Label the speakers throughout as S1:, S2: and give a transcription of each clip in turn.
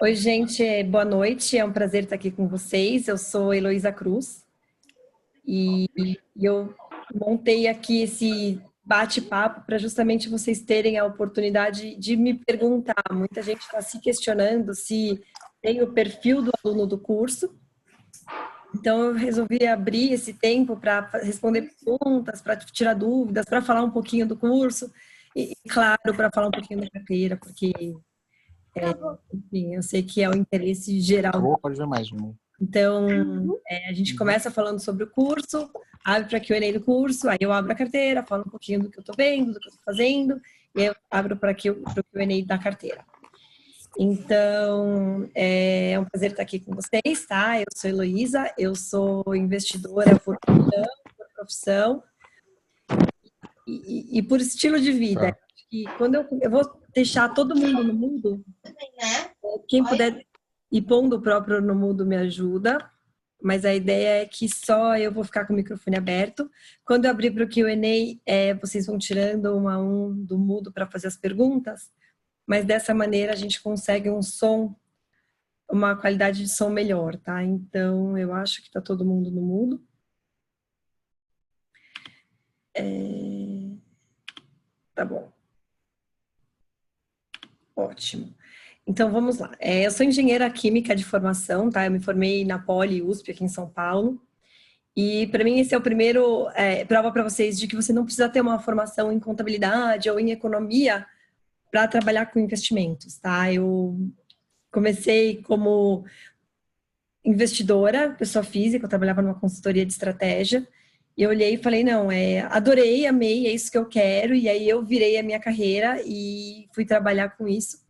S1: Oi, gente, boa noite. É um prazer estar aqui com vocês. Eu sou Heloísa Cruz e eu montei aqui esse bate-papo para justamente vocês terem a oportunidade de me perguntar. Muita gente está se questionando se tem o perfil do aluno do curso. Então, eu resolvi abrir esse tempo para responder perguntas, para tirar dúvidas, para falar um pouquinho do curso e, claro, para falar um pouquinho da carreira, porque enfim, eu sei que é o interesse geral.
S2: Pode ver mais, né?
S1: Então, a gente começa falando sobre o curso, abre para Q&A do curso, aí eu abro a carteira, falo um pouquinho do que eu estou vendo, do que eu estou fazendo, e aí eu abro para o Q&A da carteira. Então, é um prazer estar aqui com vocês, tá? Eu sou Heloísa, eu sou investidora por profissão e por estilo de vida.
S2: Tá.
S1: E quando eu vou deixar todo mundo no mundo, quem puder ir pondo o próprio no mudo me ajuda, mas a ideia é que só eu vou ficar com o microfone aberto. Quando eu abrir para o Q&A, vocês vão tirando um a um do mudo para fazer as perguntas, mas dessa maneira a gente consegue um som, uma qualidade de som melhor, tá? Então, eu acho que está todo mundo no mudo. Tá bom. Ótimo. Então, vamos lá. Eu sou engenheira química de formação, tá? Eu me formei na Poli USP, aqui em São Paulo. E, para mim, esse é o primeiro prova para vocês de que você não precisa ter uma formação em contabilidade ou em economia para trabalhar com investimentos, tá? Eu comecei como investidora, pessoa física, eu trabalhava numa consultoria de estratégia. E eu olhei e falei, não, adorei, amei, é isso que eu quero. E aí eu virei a minha carreira e fui trabalhar com isso.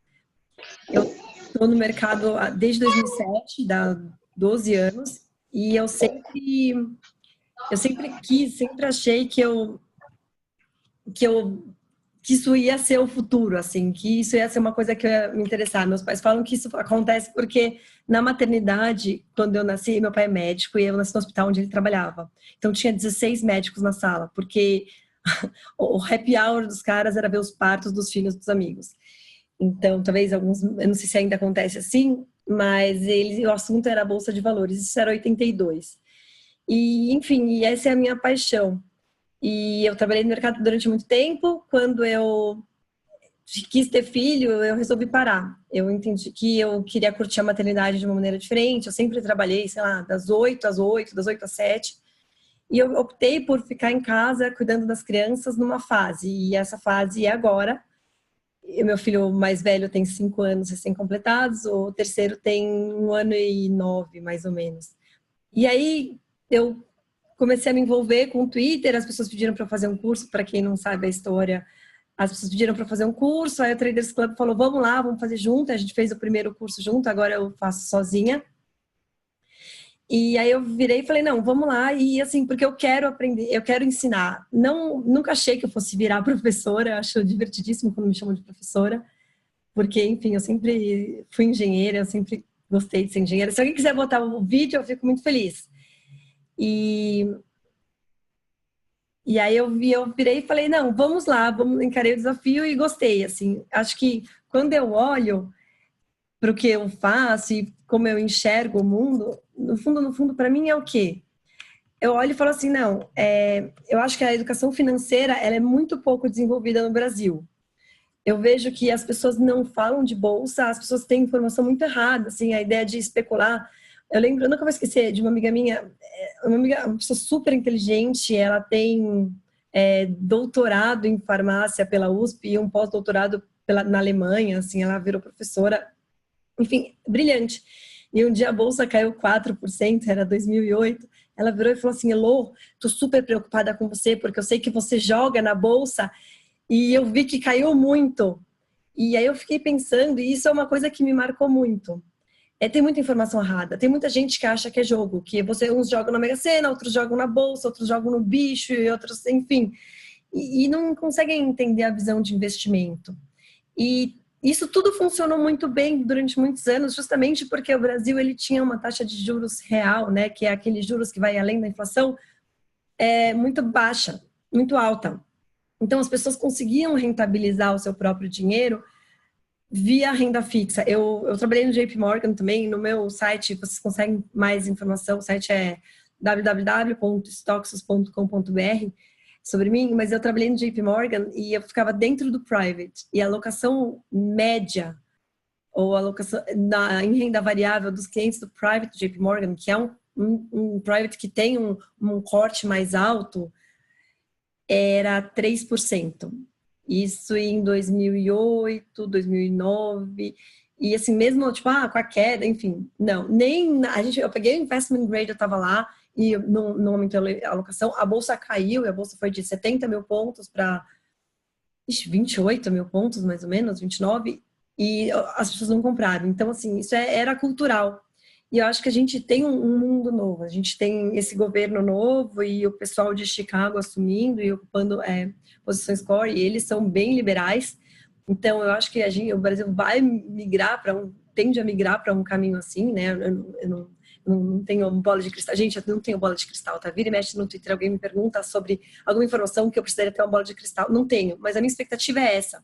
S1: Eu estou no mercado desde 2007, dá 12 anos, e eu sempre quis, sempre achei que isso ia ser o futuro, assim, que isso ia ser uma coisa que eu ia me interessar. Meus pais falam que isso acontece porque na maternidade, quando eu nasci, meu pai é médico e eu nasci no hospital onde ele trabalhava. Então tinha 16 médicos na sala, porque o happy hour dos caras era ver os partos dos filhos dos amigos. Então, talvez alguns, eu não sei se ainda acontece assim, mas o assunto era a Bolsa de Valores, isso era 82. E, enfim, e essa é a minha paixão. E eu trabalhei no mercado durante muito tempo. Quando eu quis ter filho, eu resolvi parar. Eu entendi que eu queria curtir a maternidade de uma maneira diferente. Eu sempre trabalhei, sei lá, das 8 às 8, das 8 às 7. E eu optei por ficar em casa cuidando das crianças numa fase. E essa fase é agora. E meu filho mais velho tem 5 anos recém-completados, o terceiro tem 1 ano e 9, mais ou menos. E aí eu comecei a me envolver com o Twitter, as pessoas pediram para eu fazer um curso, para quem não sabe a história, as pessoas pediram para fazer um curso, aí o Traders Club falou, vamos lá, vamos fazer junto, a gente fez o primeiro curso junto, agora eu faço sozinha. E aí eu virei e falei, não, vamos lá, e assim, porque eu quero aprender, eu quero ensinar. Não, nunca achei que eu fosse virar professora, acho divertidíssimo quando me chamam de professora, porque, enfim, eu sempre fui engenheira, eu sempre gostei de ser engenheira. Se alguém quiser botar o vídeo, eu fico muito feliz. E aí eu virei e falei, não, vamos lá, encarei o desafio e gostei, assim. Acho que quando eu olho para o que eu faço e como eu enxergo o mundo, no fundo, para mim é o quê? Eu olho e falo assim, não, eu acho que a educação financeira ela é muito pouco desenvolvida no Brasil. Eu vejo que as pessoas não falam de bolsa, as pessoas têm informação muito errada, assim, a ideia de especular. Eu lembro, eu nunca vou esquecer de uma amiga minha, uma pessoa super inteligente, ela tem doutorado em farmácia pela USP e um pós-doutorado na Alemanha, assim, ela virou professora, enfim, brilhante. E um dia a bolsa caiu 4%, era 2008. Ela virou e falou assim, Elô, tô super preocupada com você, porque eu sei que você joga na bolsa e eu vi que caiu muito. E aí eu fiquei pensando, e isso é uma coisa que me marcou muito. Tem muita informação errada. Tem muita gente que acha que é jogo, que uns jogam na Mega Sena, outros jogam na bolsa, outros jogam no bicho, e outros, enfim. E não conseguem entender a visão de investimento. E isso tudo funcionou muito bem durante muitos anos, justamente porque o Brasil ele tinha uma taxa de juros real, né, que é aquele juros que vai além da inflação, muito baixa, muito alta. Então as pessoas conseguiam rentabilizar o seu próprio dinheiro via renda fixa. Eu trabalhei no JP Morgan também, no meu site vocês conseguem mais informação, o site é www.stoxos.com.br sobre mim, mas eu trabalhei no JP Morgan e eu ficava dentro do private, e a alocação média, ou a alocação em renda variável dos clientes do private do JP Morgan, que é um private que tem um corte mais alto, era 3%. Isso em 2008, 2009, e assim, mesmo, tipo, com a queda, enfim, não, nem, eu peguei o investment grade, eu tava lá, e no momento da alocação, a bolsa caiu, e a bolsa foi de 70 mil pontos para 28 mil pontos, mais ou menos, 29, e as pessoas não compraram. Então, assim, isso era cultural. E eu acho que a gente tem um mundo novo, a gente tem esse governo novo e o pessoal de Chicago assumindo e ocupando posições core, e eles são bem liberais. Então, eu acho que o Brasil vai migrar tende a migrar para um caminho assim, né? Eu não tenho bola de cristal. Gente, eu não tenho bola de cristal, tá? Vira e mexe no Twitter, alguém me pergunta sobre alguma informação que eu precisaria ter uma bola de cristal. Não tenho, mas a minha expectativa é essa.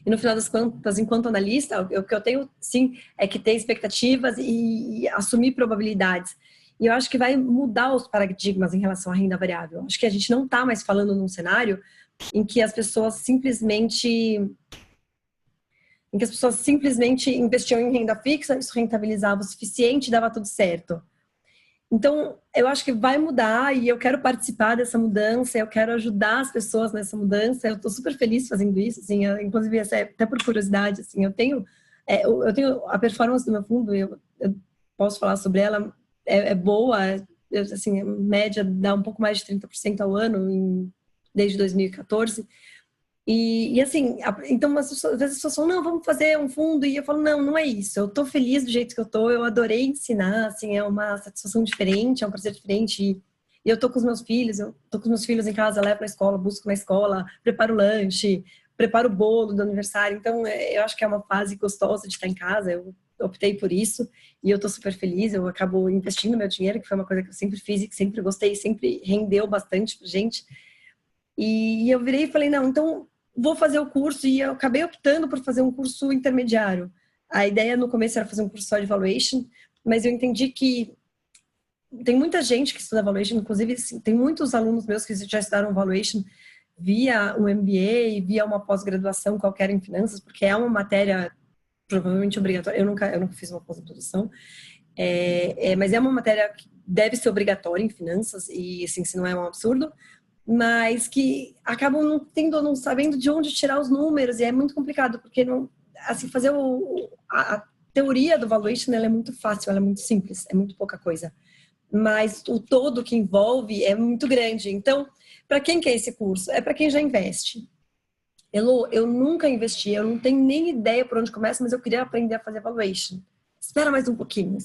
S1: E no final das contas, enquanto analista, o que eu tenho, sim, é que ter expectativas e assumir probabilidades. E eu acho que vai mudar os paradigmas em relação à renda variável. Eu acho que a gente não está mais falando num cenário em que as pessoas simplesmente investiam em renda fixa, isso rentabilizava o suficiente e dava tudo certo. Então, eu acho que vai mudar e eu quero participar dessa mudança, eu quero ajudar as pessoas nessa mudança. Eu estou super feliz fazendo isso, assim, inclusive até por curiosidade, assim, eu tenho a performance do meu fundo, eu posso falar sobre ela, é boa, assim, a média dá um pouco mais de 30% ao ano desde 2014. E assim, então às vezes as pessoas falam, não, vamos fazer um fundo, e eu falo, não é isso, eu tô feliz do jeito que eu adorei ensinar, assim, é uma satisfação diferente, é um prazer diferente, e eu tô com os meus filhos, em casa, levo na escola, busco na escola, preparo lanche, preparo o bolo do aniversário, então eu acho que é uma fase gostosa de estar em casa, eu optei por isso, e eu tô super feliz, eu acabo investindo meu dinheiro, que foi uma coisa que eu sempre fiz e que sempre gostei, sempre rendeu bastante pra gente, e eu virei e falei, não, então vou fazer o curso, e eu acabei optando por fazer um curso intermediário. A ideia no começo era fazer um curso só de valuation, mas eu entendi que tem muita gente que estuda valuation, inclusive tem muitos alunos meus que já estudaram valuation via um MBA, via uma pós-graduação qualquer em finanças, porque é uma matéria provavelmente obrigatória. Eu nunca fiz uma pós-graduação, mas é uma matéria que deve ser obrigatória em finanças, e assim, se não é um absurdo, mas que acabam não sabendo de onde tirar os números, e é muito complicado, porque não, assim, fazer a teoria do valuation, ela é muito fácil, ela é muito simples, é muito pouca coisa, mas o todo que envolve é muito grande. Então, para quem quer esse curso? É para quem já investe. Elô, eu nunca investi, eu não tenho nem ideia por onde começa, mas eu queria aprender a fazer valuation. Espera mais um pouquinho,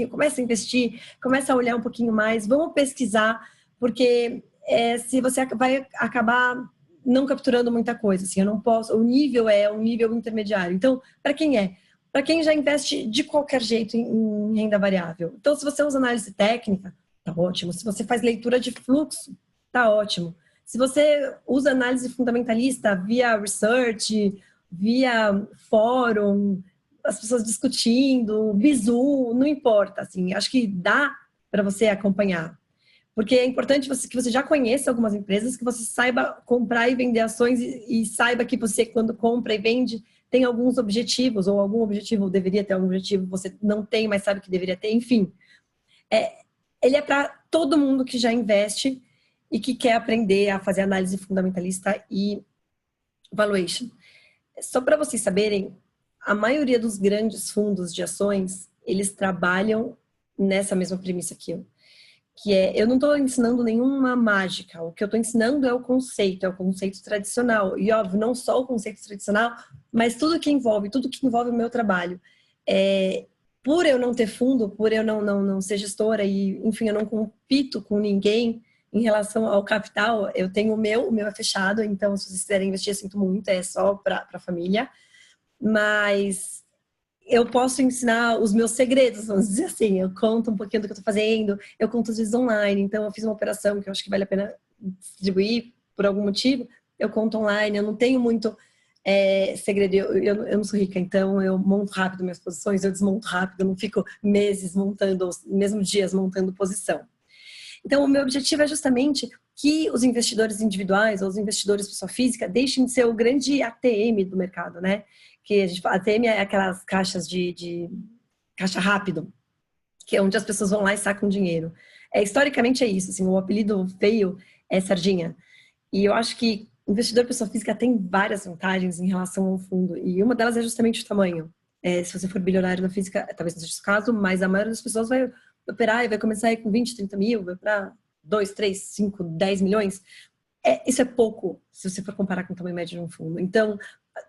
S1: começa a investir, começa a olhar um pouquinho mais, vamos pesquisar, porque se você vai acabar não capturando muita coisa, assim, eu não posso, o nível é um nível intermediário. Então, para quem é? Para quem já investe de qualquer jeito em renda variável. Então, se você usa análise técnica, tá ótimo. Se você faz leitura de fluxo, tá ótimo. Se você usa análise fundamentalista via research, via fórum, as pessoas discutindo, bizu, não importa, assim, acho que dá para você acompanhar. Porque é importante que você já conheça algumas empresas, que você saiba comprar e vender ações e saiba que você, quando compra e vende, tem alguns objetivos, ou algum objetivo, ou deveria ter algum objetivo, você não tem, mas sabe que deveria ter, enfim. Ele é para todo mundo que já investe e que quer aprender a fazer análise fundamentalista e valuation. Só para vocês saberem, a maioria dos grandes fundos de ações, eles trabalham nessa mesma premissa que eu não estou ensinando nenhuma mágica, o que eu estou ensinando é o conceito tradicional, e óbvio, não só o conceito tradicional, mas tudo que envolve o meu trabalho. Por eu não ter fundo, por eu não ser gestora, e enfim, eu não compito com ninguém em relação ao capital, eu tenho o meu é fechado, então se vocês quiserem investir, eu sinto muito, é só para a família, mas eu posso ensinar os meus segredos, vamos dizer assim, eu conto um pouquinho do que eu estou fazendo, eu conto às vezes online, então eu fiz uma operação que eu acho que vale a pena distribuir por algum motivo, eu conto online, eu não tenho muito segredo, eu não sou rica, então eu monto rápido minhas posições, eu desmonto rápido, eu não fico meses montando, mesmo dias montando posição. Então, o meu objetivo é justamente que os investidores individuais ou os investidores pessoa física deixem de ser o grande ATM do mercado, né? Que a gente fala, ATM é aquelas caixas de caixa rápido, que é onde as pessoas vão lá e sacam dinheiro. Historicamente é isso, assim, o apelido feio é sardinha. E eu acho que investidor pessoa física tem várias vantagens em relação ao fundo, e uma delas é justamente o tamanho. Se você for bilionário na física, talvez não seja o caso, mas a maioria das pessoas vai operar e vai começar aí com 20, 30 mil, vai para 2, 3, 5, 10 milhões. Isso é pouco, se você for comparar com o tamanho médio de um fundo. Então,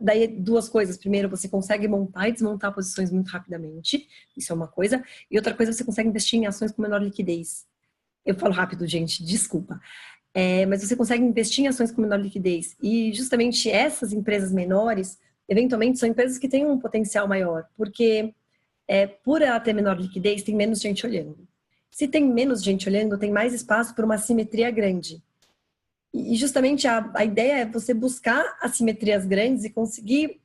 S1: daí duas coisas. Primeiro, você consegue montar e desmontar posições muito rapidamente, isso é uma coisa. E outra coisa, você consegue investir em ações com menor liquidez. Eu falo rápido, gente, desculpa. Mas você consegue investir em ações com menor liquidez. E justamente essas empresas menores, eventualmente, são empresas que têm um potencial maior, porque por ela ter menor liquidez, tem menos gente olhando. Se tem menos gente olhando, tem mais espaço para uma assimetria grande. E justamente a ideia é você buscar assimetrias grandes e conseguir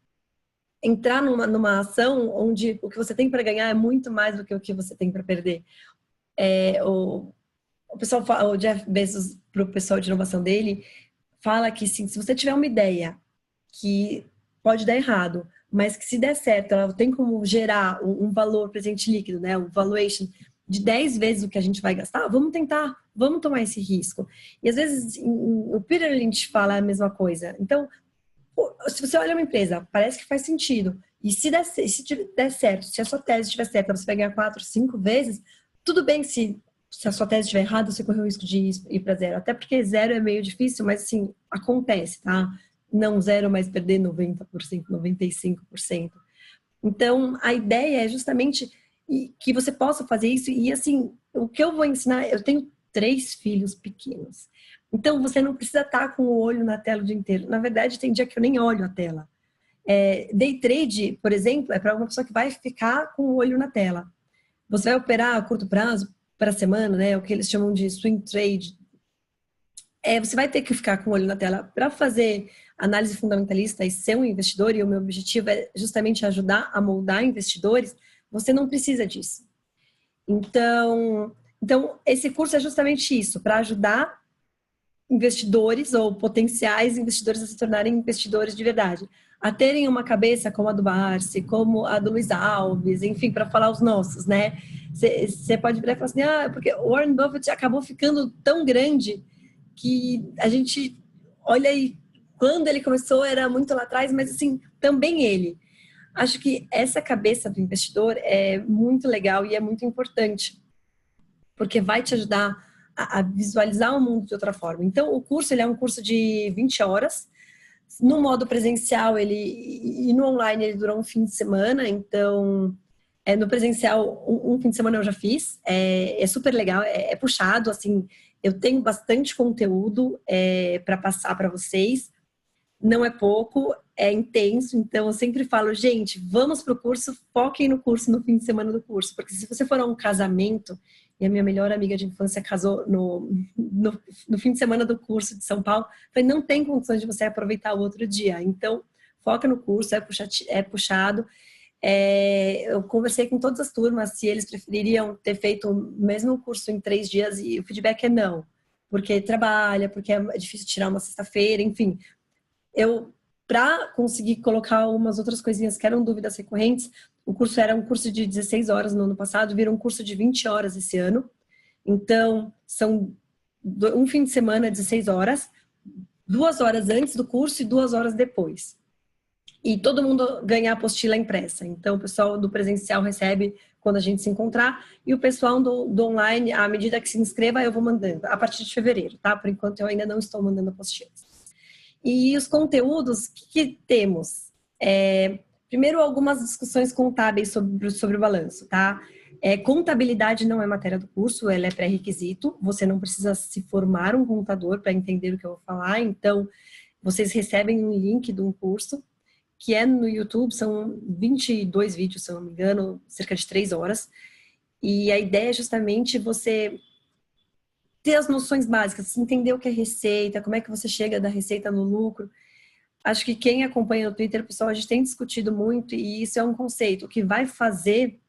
S1: entrar numa ação onde o que você tem para ganhar é muito mais do que o que você tem para perder. O pessoal fala, o Jeff Bezos, para o pessoal de inovação dele, fala que sim, se você tiver uma ideia que pode dar errado, mas que se der certo, ela tem como gerar um valor presente líquido, né, um valuation de 10 vezes o que a gente vai gastar, vamos tentar, vamos tomar esse risco. E às vezes o Peter Lynch fala a mesma coisa. Então, se você olha uma empresa, parece que faz sentido, e se der certo, se a sua tese estiver certa, você vai ganhar 4, 5 vezes, tudo bem se a sua tese estiver errada, você corre o risco de ir para zero. Até porque zero é meio difícil, mas assim, acontece, tá? Não zero, mas perder 90%, 95%. Então, a ideia é justamente que você possa fazer isso. E assim, o que eu vou ensinar, eu tenho 3 filhos pequenos. Então, você não precisa estar com o olho na tela o dia inteiro. Na verdade, tem dia que eu nem olho a tela. Day trade, por exemplo, é para uma pessoa que vai ficar com o olho na tela. Você vai operar a curto prazo, para a semana, né? O que eles chamam de swing trade. Você vai ter que ficar com o olho na tela para fazer análise fundamentalista e ser um investidor, e o meu objetivo é justamente ajudar a moldar investidores. Você não precisa disso. Então esse curso é justamente isso, para ajudar investidores ou potenciais investidores a se tornarem investidores de verdade, a terem uma cabeça como a do Barsi, como a do Luiz Alves, enfim, para falar os nossos, né? Você pode virar e falar assim, porque o Warren Buffett acabou ficando tão grande que a gente olha aí, quando ele começou era muito lá atrás, mas assim, também ele. Acho que essa cabeça do investidor é muito legal e é muito importante, porque vai te ajudar a visualizar o mundo de outra forma. Então, o curso ele é um curso de 20 horas. No modo presencial e no online ele dura um fim de semana. Então, no presencial, um fim de semana eu já fiz. É super legal, é puxado. Assim, eu tenho bastante conteúdo para passar para vocês. Não é pouco, é intenso. Então, eu sempre falo, gente, vamos para o curso, foquem no curso no fim de semana do curso. Porque se você for a um casamento, e a minha melhor amiga de infância casou no fim de semana do curso de São Paulo, falei, não tem condições de você aproveitar o outro dia. Então, foca no curso, é puxado. Eu conversei com todas as turmas se eles prefeririam ter feito o mesmo curso em 3 dias, e o feedback é não. Porque trabalha, porque é difícil tirar uma sexta-feira, enfim. Para conseguir colocar umas outras coisinhas que eram dúvidas recorrentes, o curso era um curso de 16 horas no ano passado, virou um curso de 20 horas esse ano. Então, são um fim de semana, 16 horas, 2 horas antes do curso e 2 horas depois. E todo mundo ganha a apostila impressa. Então, o pessoal do presencial recebe quando a gente se encontrar, e o pessoal do online, à medida que se inscreva, eu vou mandando, a partir de fevereiro, tá? Por enquanto, eu ainda não estou mandando apostilas. E os conteúdos que temos? Primeiro, algumas discussões contábeis sobre o balanço, tá? Contabilidade não é matéria do curso, ela é pré-requisito. Você não precisa se formar um contador para entender o que eu vou falar. Então, vocês recebem um link de um curso, que é no YouTube, são 22 vídeos, se eu não me engano, cerca de 3 horas. E a ideia é justamente você ter as noções básicas, entender o que é receita, como é que você chega da receita no lucro. acho que quem acompanha no Twitter, pessoal, a gente tem discutido muito, e isso é um conceito. O que vai fazer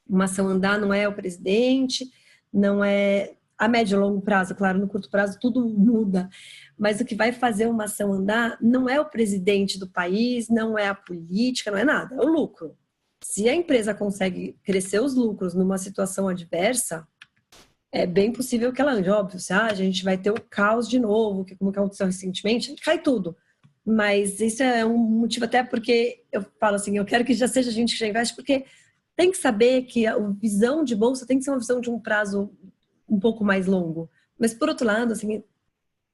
S1: uma ação andar não é o presidente, não é a médio e longo prazo, claro, no curto prazo tudo muda, mas o que vai fazer uma ação andar não é o presidente do país, não é a política, não é nada, é o lucro. Se a empresa consegue crescer os lucros numa situação adversa, é bem possível que ela ande, óbvio, se a gente vai ter o caos de novo, que como aconteceu recentemente, cai tudo. Mas isso é um motivo até porque eu falo assim, eu quero que já seja a gente que já investe, porque tem que saber que a visão de bolsa tem que ser uma visão de um prazo um pouco mais longo. Mas, por outro lado, assim,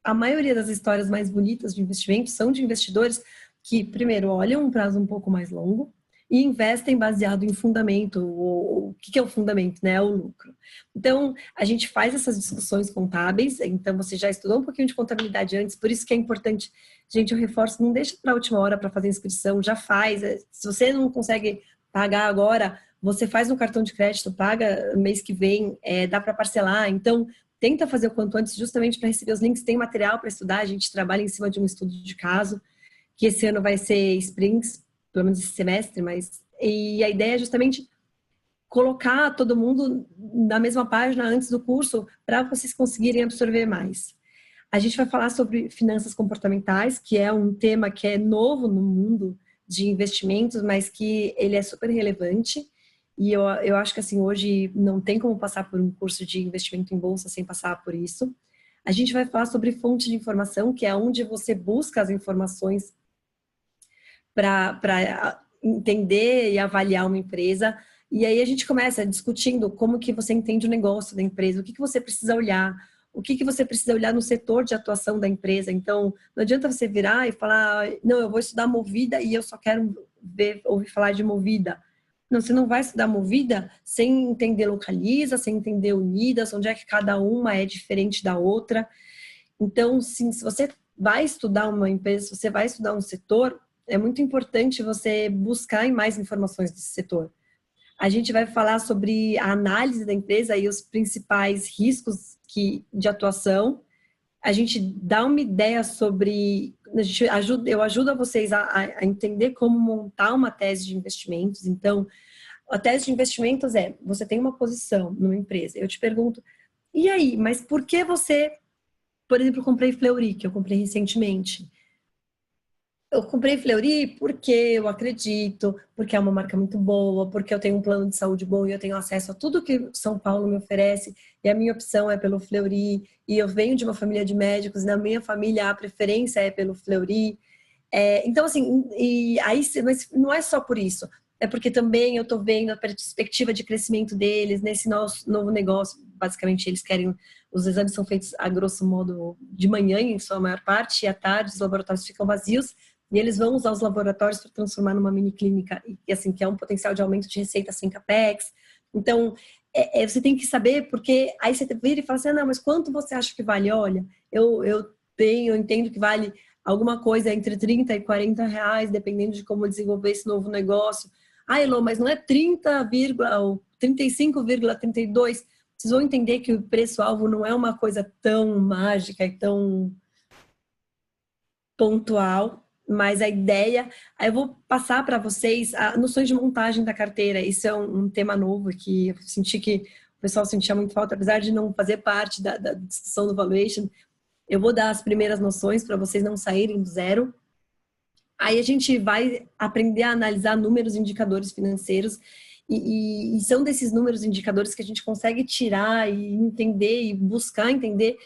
S1: a maioria das histórias mais bonitas de investimento são de investidores que, primeiro, olham um prazo um pouco mais longo e investem baseado em fundamento. O que é o fundamento, né? É o lucro. Então, a gente faz essas discussões contábeis. Então, você já estudou um pouquinho de contabilidade antes, por isso que é importante. Gente, eu reforço, não deixa para a última hora para fazer inscrição, já faz. Se você não consegue pagar agora, você faz no cartão de crédito, paga mês que vem, dá para parcelar. Então, tenta fazer o quanto antes, justamente para receber os links. Tem material para estudar, a gente trabalha em cima de um estudo de caso, que esse ano vai ser sprints, pelo menos esse semestre, mas... E a ideia é justamente colocar todo mundo na mesma página antes do curso, para vocês conseguirem absorver mais. A gente vai falar sobre finanças comportamentais, que é um tema que é novo no mundo de investimentos, mas que ele é super relevante. E eu acho que assim, hoje não tem como passar por um curso de investimento em bolsa sem passar por isso. A gente vai falar sobre fonte de informação, que é onde você busca as informações para entender e avaliar uma empresa. E aí a gente começa discutindo como que você entende o negócio da empresa, o que você precisa olhar, o que você precisa olhar no setor de atuação da empresa. Então, não adianta você virar e falar, não, eu vou estudar Movida e eu só quero ouvir falar de Movida. Não, você não vai estudar Movida sem entender Localiza, sem entender Unidas, onde é que cada uma é diferente da outra. Então, sim, se você vai estudar uma empresa, se você vai estudar um setor, é muito importante você buscar mais informações desse setor. A gente vai falar sobre a análise da empresa e os principais riscos de atuação. A gente dá uma ideia sobre... eu ajudo vocês a entender como montar uma tese de investimentos. Então, a tese de investimentos você tem uma posição numa empresa. Eu te pergunto, e aí, mas por que você... Por exemplo, eu comprei Fleury, que eu comprei recentemente. Eu comprei Fleury porque eu acredito, porque é uma marca muito boa, porque eu tenho um plano de saúde bom e eu tenho acesso a tudo que São Paulo me oferece, e a minha opção é pelo Fleury, e eu venho de uma família de médicos, e na minha família a preferência é pelo Fleury. Então, assim, e aí, mas não é só por isso, é porque também eu estou vendo a perspectiva de crescimento deles nesse novo negócio. Basicamente, eles querem... Os exames são feitos, a grosso modo, de manhã, em sua maior parte, e à tarde os laboratórios ficam vazios, e eles vão usar os laboratórios para transformar numa mini clínica, e assim, que é um potencial de aumento de receita sem capex. Então, você tem que saber, porque aí você vira e fala assim, não, mas quanto você acha que vale? Olha, eu entendo que vale alguma coisa entre 30 e 40 reais, dependendo de como desenvolver esse novo negócio. Ah, Elô, mas não é 30, ou 35,32. Vocês vão entender que o preço-alvo não é uma coisa tão mágica e tão pontual, mas a ideia... Aí eu vou passar para vocês as noções de montagem da carteira. Isso é um tema novo que eu senti que o pessoal sentia muito falta, apesar de não fazer parte da discussão do valuation. Eu vou dar as primeiras noções para vocês não saírem do zero. Aí a gente vai aprender a analisar números e indicadores financeiros, e são desses números e indicadores que a gente consegue tirar e entender e buscar entender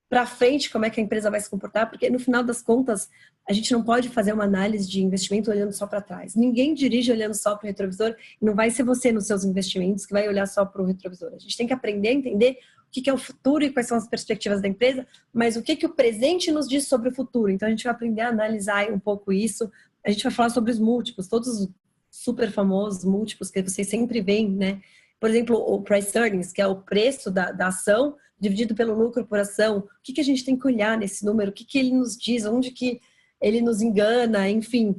S1: para frente como é que a empresa vai se comportar, porque no final das contas a gente não pode fazer uma análise de investimento olhando só para trás. Ninguém dirige olhando só para o retrovisor, e não vai ser você nos seus investimentos que vai olhar só para o retrovisor. A gente tem que aprender a entender o que é o futuro e quais são as perspectivas da empresa, mas o que o presente nos diz sobre o futuro. Então a gente vai aprender a analisar um pouco isso. A gente vai falar sobre os múltiplos, todos os super famosos múltiplos que vocês sempre veem, né? Por exemplo, o price earnings, que é o preço da ação dividido pelo lucro por ação. O que a gente tem que olhar nesse número? O que ele nos diz? Onde que ele nos engana? Enfim,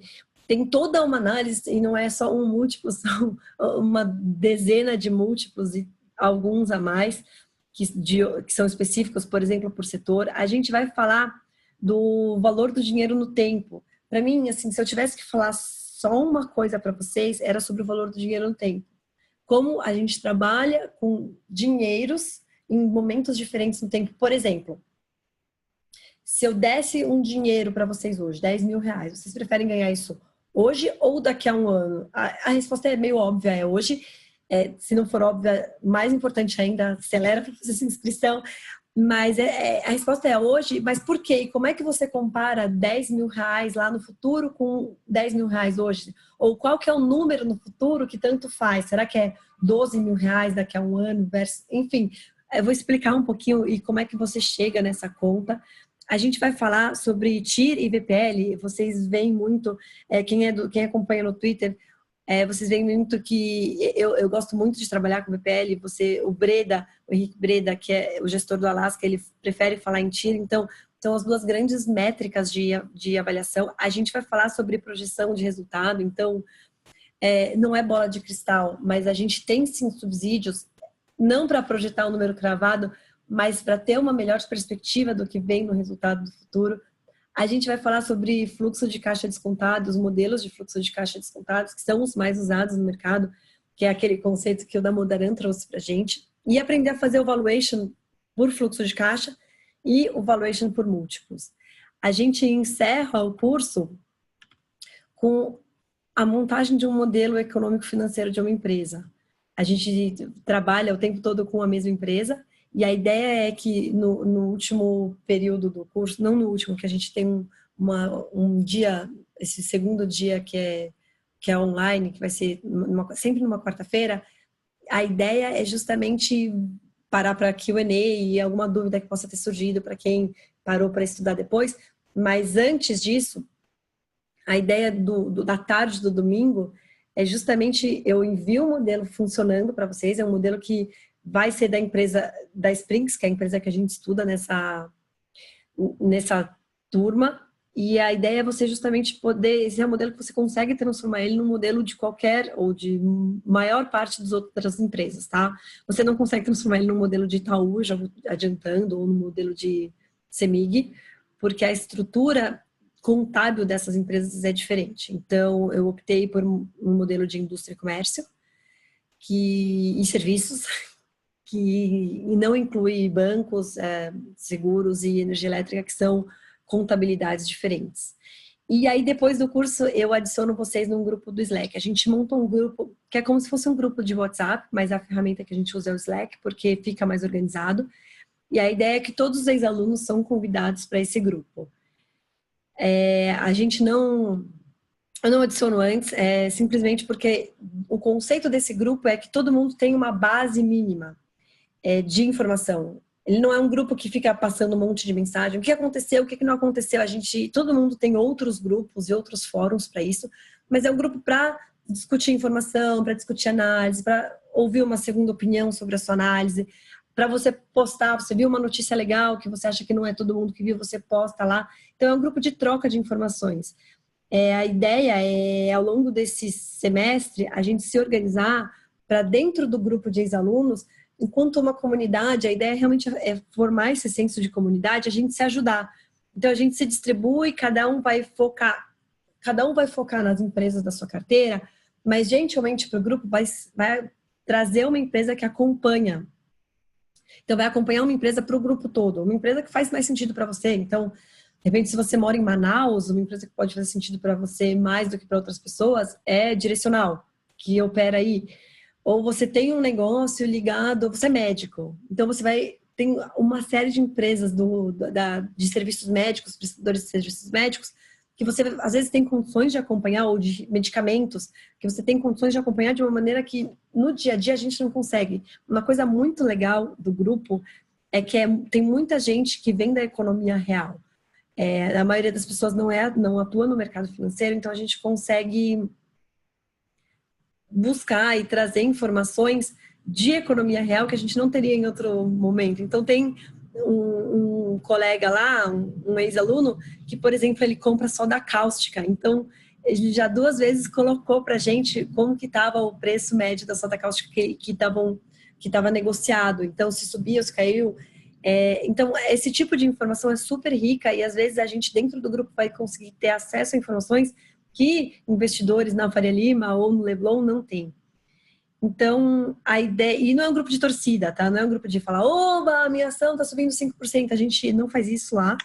S1: tem toda uma análise, e não é só um múltiplo, são uma dezena de múltiplos e alguns a mais que são específicos, por exemplo, por setor. A gente vai falar do valor do dinheiro no tempo. Para mim, assim, se eu tivesse que falar só uma coisa para vocês, era sobre o valor do dinheiro no tempo. Como a gente trabalha com dinheiros em momentos diferentes no tempo. Por exemplo, se eu desse um dinheiro para vocês hoje, 10 mil reais, vocês preferem ganhar isso hoje ou daqui a um ano? A resposta é meio óbvia, é hoje. Se não for óbvia, mais importante ainda, acelera para fazer essa inscrição. Mas a resposta é hoje, mas por quê? E como é que você compara 10 mil reais lá no futuro com 10 mil reais hoje? Ou qual que é o número no futuro que tanto faz? Será que é 12 mil reais daqui a um ano? Enfim, eu vou explicar um pouquinho e como é que você chega nessa conta. A gente vai falar sobre TIR e VPL. Vocês veem muito, quem acompanha no Twitter, vocês veem muito que eu gosto muito de trabalhar com VPL. O Breda, o Henrique Breda, que é o gestor do Alaska, ele prefere falar em TIR. Então, são as duas grandes métricas de avaliação. A gente vai falar sobre projeção de resultado. Então, não é bola de cristal, mas a gente tem sim subsídios, não para projetar um número cravado, mas para ter uma melhor perspectiva do que vem no resultado do futuro. A gente vai falar sobre fluxo de caixa descontado, os modelos de fluxo de caixa descontados, que são os mais usados no mercado, que é aquele conceito que o Damodaran trouxe para a gente, e aprender a fazer o valuation por fluxo de caixa e o valuation por múltiplos. A gente encerra o curso com a montagem de um modelo econômico-financeiro de uma empresa. A gente trabalha o tempo todo com a mesma empresa, e a ideia é que no último período do curso, não no último, que a gente tem um dia, esse segundo dia que é online, que vai ser sempre numa quarta-feira, a ideia é justamente parar para Q&A e alguma dúvida que possa ter surgido para quem parou para estudar depois. Mas antes disso, a ideia da tarde do domingo é justamente eu envio o modelo funcionando para vocês, é um modelo que vai ser da empresa da Sprinks, que é a empresa que a gente estuda nessa turma, e a ideia é você justamente poder, esse é um modelo que você consegue transformar ele num modelo de qualquer ou de maior parte das outras empresas, tá? Você não consegue transformar ele num modelo de Itaú, já adiantando, ou num modelo de CEMIG, porque a estrutura contábil dessas empresas é diferente. Então, eu optei por um modelo de indústria e comércio e serviços, que não inclui bancos, seguros e energia elétrica, que são contabilidades diferentes. E aí, depois do curso, eu adiciono vocês num grupo do Slack. A gente monta um grupo, que é como se fosse um grupo de WhatsApp, mas a ferramenta que a gente usa é o Slack, porque fica mais organizado. E a ideia é que todos os ex-alunos são convidados para esse grupo. A gente eu não adiciono antes, simplesmente porque o conceito desse grupo é que todo mundo tem uma base mínima de informação. Ele não é um grupo que fica passando um monte de mensagem. O que aconteceu, o que não aconteceu. Todo mundo tem outros grupos e outros fóruns para isso, mas é um grupo para discutir informação, para discutir análise, para ouvir uma segunda opinião sobre a sua análise, para você postar, você viu uma notícia legal que você acha que não é todo mundo que viu, você posta lá. Então, é um grupo de troca de informações. A ideia é, ao longo desse semestre, a gente se organizar para dentro do grupo de ex-alunos, enquanto uma comunidade, a ideia realmente é formar esse senso de comunidade, a gente se ajudar. Então, a gente se distribui, cada um vai focar nas empresas da sua carteira, mas gentilmente para o grupo vai trazer uma empresa que acompanha. Então, vai acompanhar uma empresa para o grupo todo, uma empresa que faz mais sentido para você. Então, de repente, se você mora em Manaus, uma empresa que pode fazer sentido para você mais do que para outras pessoas é Direcional, que opera aí. Ou você tem um negócio ligado, você é médico, então tem uma série de empresas de serviços médicos, prestadores de serviços médicos, que você às vezes tem condições de acompanhar, ou de medicamentos, que você tem condições de acompanhar de uma maneira que no dia a dia a gente não consegue. Uma coisa muito legal do grupo é que tem muita gente que vem da economia real. A maioria das pessoas não atua no mercado financeiro, então a gente consegue buscar e trazer informações de economia real que a gente não teria em outro momento. Então tem um colega lá, um ex-aluno, que, por exemplo, ele compra soda cáustica. Então, ele já 2 vezes colocou para a gente como que estava o preço médio da soda cáustica que estava negociado. Então, se subiu, se caiu. Então, esse tipo de informação é super rica e às vezes a gente dentro do grupo vai conseguir ter acesso a informações que investidores na Faria Lima ou no Leblon não têm. Então, a ideia... E não é um grupo de torcida, tá? Não é um grupo de falar, oba, a minha ação tá subindo 5%. A gente não faz isso lá.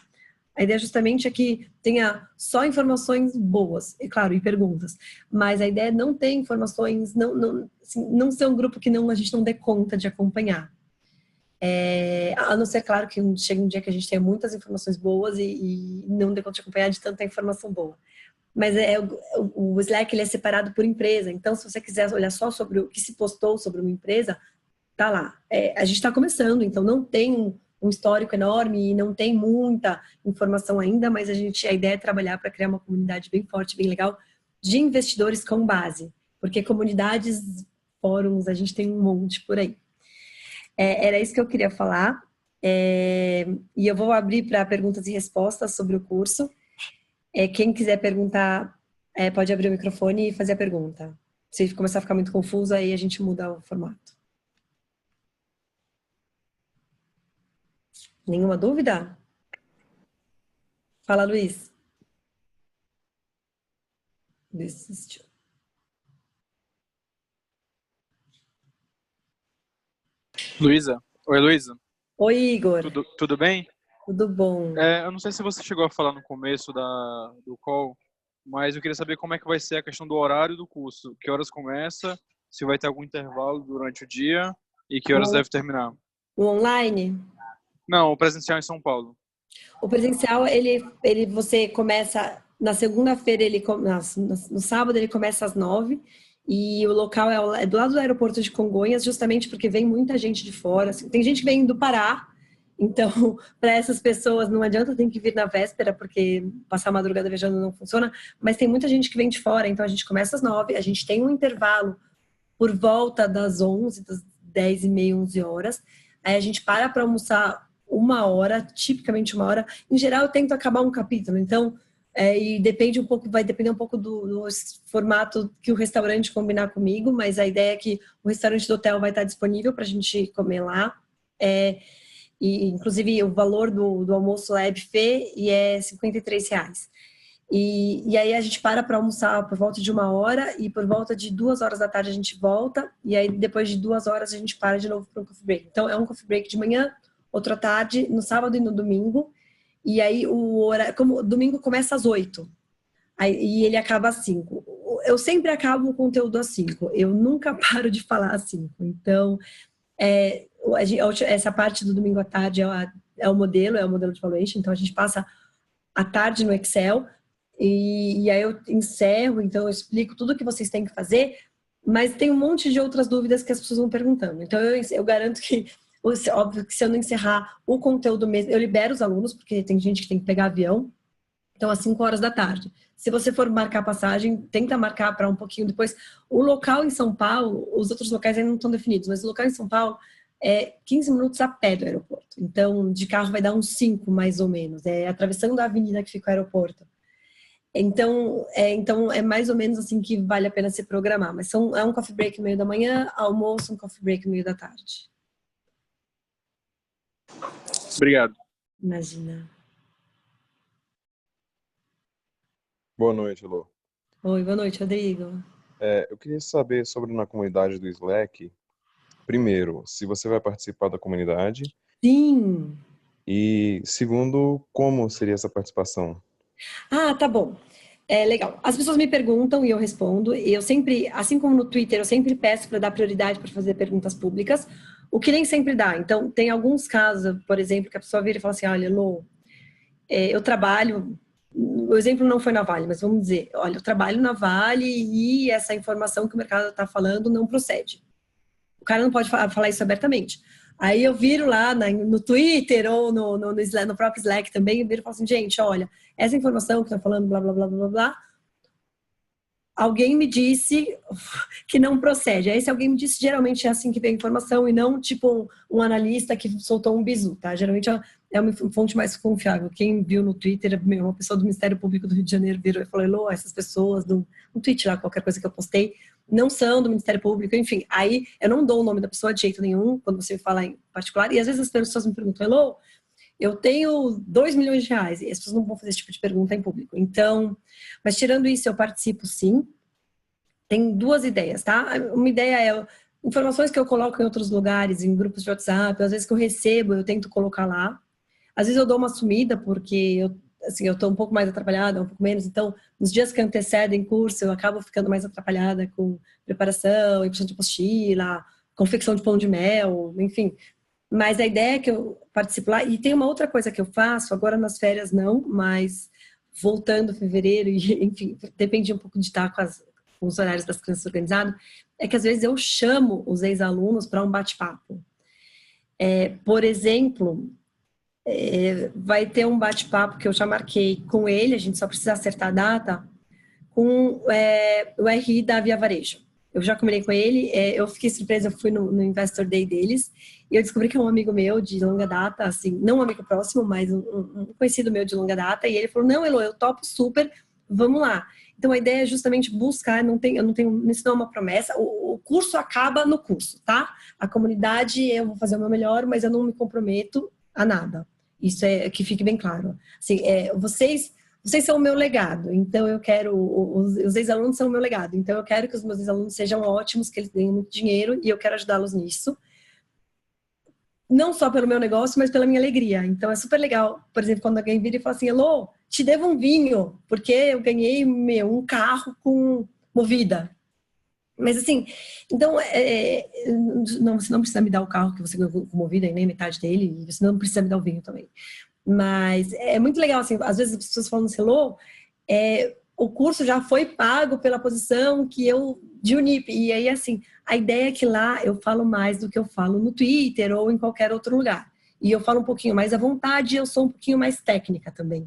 S1: A ideia justamente é que tenha só informações boas, e claro, e perguntas. Mas a ideia é não ter informações, não ser um grupo que a gente não dê conta de acompanhar. A não ser, claro, que chega um dia que a gente tenha muitas informações boas e não dê conta de acompanhar de tanta informação boa. Mas o Slack ele é separado por empresa. Então, se você quiser olhar só sobre o que se postou sobre uma empresa, tá lá. A gente está começando, então não tem um histórico enorme e não tem muita informação ainda, mas a ideia é trabalhar para criar uma comunidade bem forte, bem legal, de investidores com base. Porque comunidades, fóruns, a gente tem um monte por aí. Era isso que eu queria falar. E eu vou abrir para perguntas e respostas sobre o curso. Quem quiser perguntar, pode abrir o microfone e fazer a pergunta. Se começar a ficar muito confuso, aí a gente muda o formato. Nenhuma dúvida? Fala, Luiz. Luiz assistiu.
S2: Luísa? Oi, Luísa.
S1: Oi, Igor.
S2: Tudo bem?
S1: Tudo bom.
S2: Eu não sei se você chegou a falar no começo do call, mas eu queria saber como é que vai ser a questão do horário do curso. Que horas começa, se vai ter algum intervalo durante o dia e que horas deve terminar.
S1: O online?
S2: Não, o presencial em São Paulo.
S1: O presencial, você começa na segunda-feira, no sábado ele começa às 9h e o local é do lado do aeroporto de Congonhas, justamente porque vem muita gente de fora. Assim, tem gente que vem do Pará, então para essas pessoas não adianta, tem que vir na véspera, porque passar a madrugada viajando não funciona, mas tem muita gente que vem de fora, então a gente começa às 9h, a gente tem um intervalo por volta das 11h, das 10h30, 11h. Aí a gente para almoçar 1 hora, tipicamente 1 hora. Em geral, eu tento acabar um capítulo, então, e vai depender um pouco do formato que o restaurante combinar comigo, mas a ideia é que o restaurante do hotel vai estar disponível para a gente comer lá. E, inclusive, o valor do almoço lá é buffet e é R$53. E aí a gente para almoçar por volta de 1 hora e por volta de 2 horas da tarde a gente volta e aí depois de 2 horas a gente para de novo para um coffee break. Então é um coffee break de manhã, outro à tarde, no sábado e no domingo. E aí como domingo começa às 8h e ele acaba às 5h. Eu sempre acabo o conteúdo às 5h. Eu nunca paro de falar às 5h. Então essa parte do domingo à tarde é o modelo de valuation. Então a gente passa a tarde no Excel. E aí eu encerro, então eu explico tudo o que vocês têm que fazer, mas tem um monte de outras dúvidas que as pessoas vão perguntando. Então eu garanto que, óbvio que se eu não encerrar o conteúdo mesmo, eu libero os alunos, porque tem gente que tem que pegar avião, então às 5 horas da tarde. Se você for marcar passagem, tenta marcar para um pouquinho depois. O local em São Paulo, os outros locais ainda não estão definidos, mas o local em São Paulo é 15 minutos a pé do aeroporto. Então de carro vai dar uns 5 mais ou menos, atravessando a avenida que fica o aeroporto. Então é mais ou menos assim que vale a pena se programar. Mas é um coffee break no meio da manhã, almoço, um coffee break no meio da tarde.
S2: Obrigado.
S1: Imagina.
S3: Boa noite, Elô.
S1: Oi, boa noite, Rodrigo.
S3: Eu queria saber sobre na comunidade do Slack, primeiro, se você vai participar da comunidade.
S1: Sim.
S3: E segundo, como seria essa participação?
S1: Tá bom. Legal. As pessoas me perguntam e eu respondo. E eu sempre, assim como no Twitter, eu sempre peço para dar prioridade para fazer perguntas públicas, o que nem sempre dá. Então, tem alguns casos, por exemplo, que a pessoa vira e fala assim, olha, Lô, eu trabalho... O exemplo não foi na Vale, mas vamos dizer, olha, eu trabalho na Vale e essa informação que o mercado está falando não procede. O cara não pode falar isso abertamente. Aí eu viro lá no Twitter ou no próprio Slack também, eu viro e falo assim, gente, olha, essa informação que tá falando blá, blá, blá, blá, blá, alguém me disse que não procede. Aí se alguém me disse, geralmente é assim que vem a informação e não tipo um analista que soltou um bizu, tá? Geralmente é uma fonte mais confiável. Quem viu no Twitter, uma pessoa do Ministério Público do Rio de Janeiro virou e falou, Elô, essas pessoas, um tweet lá, qualquer coisa que eu postei, não são do Ministério Público, enfim. Aí eu não dou o nome da pessoa de jeito nenhum, quando você me fala em particular, e às vezes as pessoas me perguntam, Elô, eu tenho 2 milhões de reais, e as pessoas não vão fazer esse tipo de pergunta em público. Então, mas tirando isso, eu participo sim. Tem 2 ideias, tá? Uma ideia é informações que eu coloco em outros lugares, em grupos de WhatsApp, às vezes que eu recebo, eu tento colocar lá. Às vezes eu dou uma sumida, porque eu tô um pouco mais atrapalhada, um pouco menos, então, nos dias que antecedem curso, eu acabo ficando mais atrapalhada com preparação, impressão de apostila, confecção de pão de mel, enfim. Mas a ideia é que eu participo lá. E tem uma outra coisa que eu faço, agora nas férias não, mas voltando em fevereiro, e, enfim, depende um pouco de estar com os horários das crianças organizados, é que às vezes eu chamo os ex-alunos para um bate-papo. Por exemplo, vai ter um bate-papo que eu já marquei com ele, a gente só precisa acertar a data, com o RI da Via Varejo. Eu já combinei com ele, eu fiquei surpresa, eu fui no Investor Day deles, e eu descobri que é um amigo meu de longa data, assim, não um amigo próximo, mas um conhecido meu de longa data, e ele falou, não, Elô, eu topo super, vamos lá. Então a ideia é justamente buscar, eu não tenho, isso não é uma promessa, o curso acaba no curso, tá? A comunidade, eu vou fazer o meu melhor, mas eu não me comprometo a nada. Isso é que fique bem claro. Assim, vocês são o meu legado, então eu quero, os ex-alunos são o meu legado, então eu quero que os meus ex-alunos sejam ótimos, que eles ganhem muito dinheiro, e eu quero ajudá-los nisso. Não só pelo meu negócio, mas pela minha alegria. Então é super legal, por exemplo, quando alguém vira e fala assim, Elô, te devo um vinho, porque eu ganhei um carro com Movida. Mas assim, então, você não precisa me dar o carro que você ganhou com Movida, e nem metade dele, e você não precisa me dar o vinho também. Mas é muito legal, assim, às vezes as pessoas falam assim, Elô, o curso já foi pago pela posição que eu, de Unip, e aí assim, a ideia é que lá eu falo mais do que eu falo no Twitter ou em qualquer outro lugar. E eu falo um pouquinho mais à vontade, eu sou um pouquinho mais técnica também.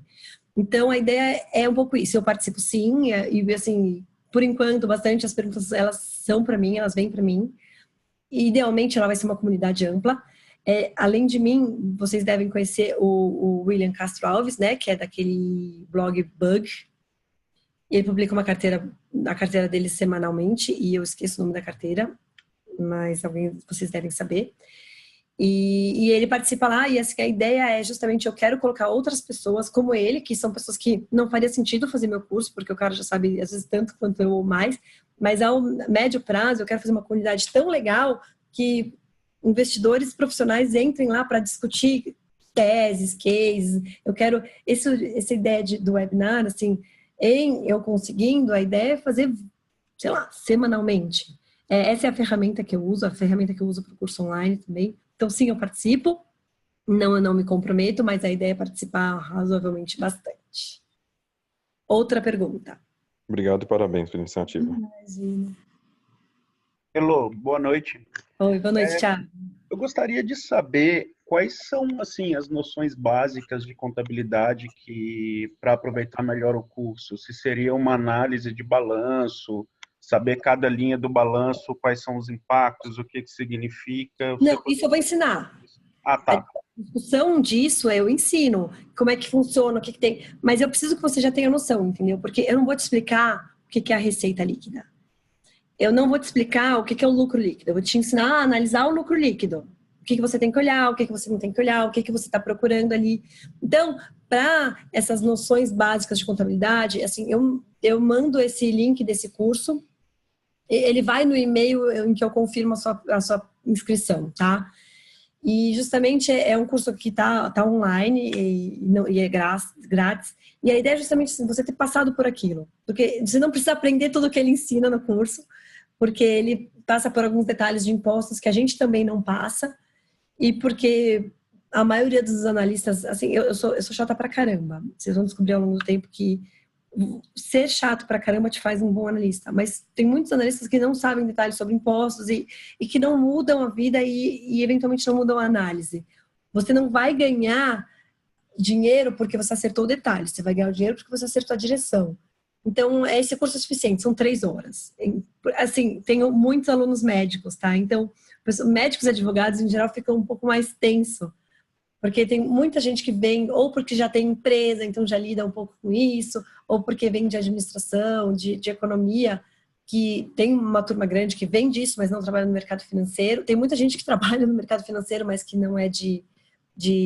S1: Então a ideia é um pouco isso, eu participo sim, e assim, por enquanto, bastante as perguntas, elas são para mim, elas vêm para mim. E, idealmente, ela vai ser uma comunidade ampla. Além de mim, vocês devem conhecer o William Castro Alves, né, que é daquele blog Bug. Ele publica a carteira dele semanalmente, e eu esqueço o nome da carteira, mas vocês devem saber. E ele participa lá, e a ideia é justamente, eu quero colocar outras pessoas como ele, que são pessoas que não faria sentido fazer meu curso, porque o cara já sabe, às vezes, tanto quanto eu ou mais, mas ao médio prazo eu quero fazer uma comunidade tão legal que investidores profissionais entrem lá para discutir teses, cases. Eu quero, essa ideia do webinar, assim, eu conseguindo, a ideia é fazer, sei lá, semanalmente. Essa é a ferramenta que eu uso, a ferramenta que eu uso para o curso online também. Então, sim, eu participo. Não, eu não me comprometo, mas a ideia é participar razoavelmente bastante. Outra pergunta.
S3: Obrigado e parabéns pela iniciativa.
S1: Imagina.
S4: Elô, boa noite.
S1: Oi, boa noite, Thiago.
S4: Eu gostaria de saber quais são, assim, as noções básicas de contabilidade para aproveitar melhor o curso. Se seria uma análise de balanço, saber cada linha do balanço, quais são os impactos, o que significa.
S1: Não, isso eu vou ensinar.
S4: Ah, tá.
S1: A discussão disso eu ensino, como é que funciona, o que tem. Mas eu preciso que você já tenha noção, entendeu? Porque eu não vou te explicar o que é a receita líquida. Eu não vou te explicar o que é o lucro líquido. Eu vou te ensinar a analisar o lucro líquido. O que você tem que olhar, o que você não tem que olhar, o que você está procurando ali. Então, para essas noções básicas de contabilidade, assim, eu mando esse link desse curso. Ele vai no e-mail em que eu confirmo a sua inscrição, tá? E justamente é um curso que tá online e é grátis. E a ideia é justamente assim, você ter passado por aquilo. Porque você não precisa aprender tudo o que ele ensina no curso, porque ele passa por alguns detalhes de impostos que a gente também não passa, e porque a maioria dos analistas, assim, eu sou chata pra caramba. Vocês vão descobrir ao longo do tempo que ser chato pra caramba te faz um bom analista, mas tem muitos analistas que não sabem detalhes sobre impostos e que não mudam a vida e eventualmente não mudam a análise. Você não vai ganhar dinheiro porque você acertou o detalhe, você vai ganhar o dinheiro porque você acertou a direção. Então, esse curso é suficiente, são 3 horas. Assim, tenho muitos alunos médicos, tá? Então, médicos e advogados, em geral, ficam um pouco mais tenso, porque tem muita gente que vem, ou porque já tem empresa, então já lida um pouco com isso, ou porque vem de administração, de economia, que tem uma turma grande que vem disso, mas não trabalha no mercado financeiro. Tem muita gente que trabalha no mercado financeiro, mas que não é de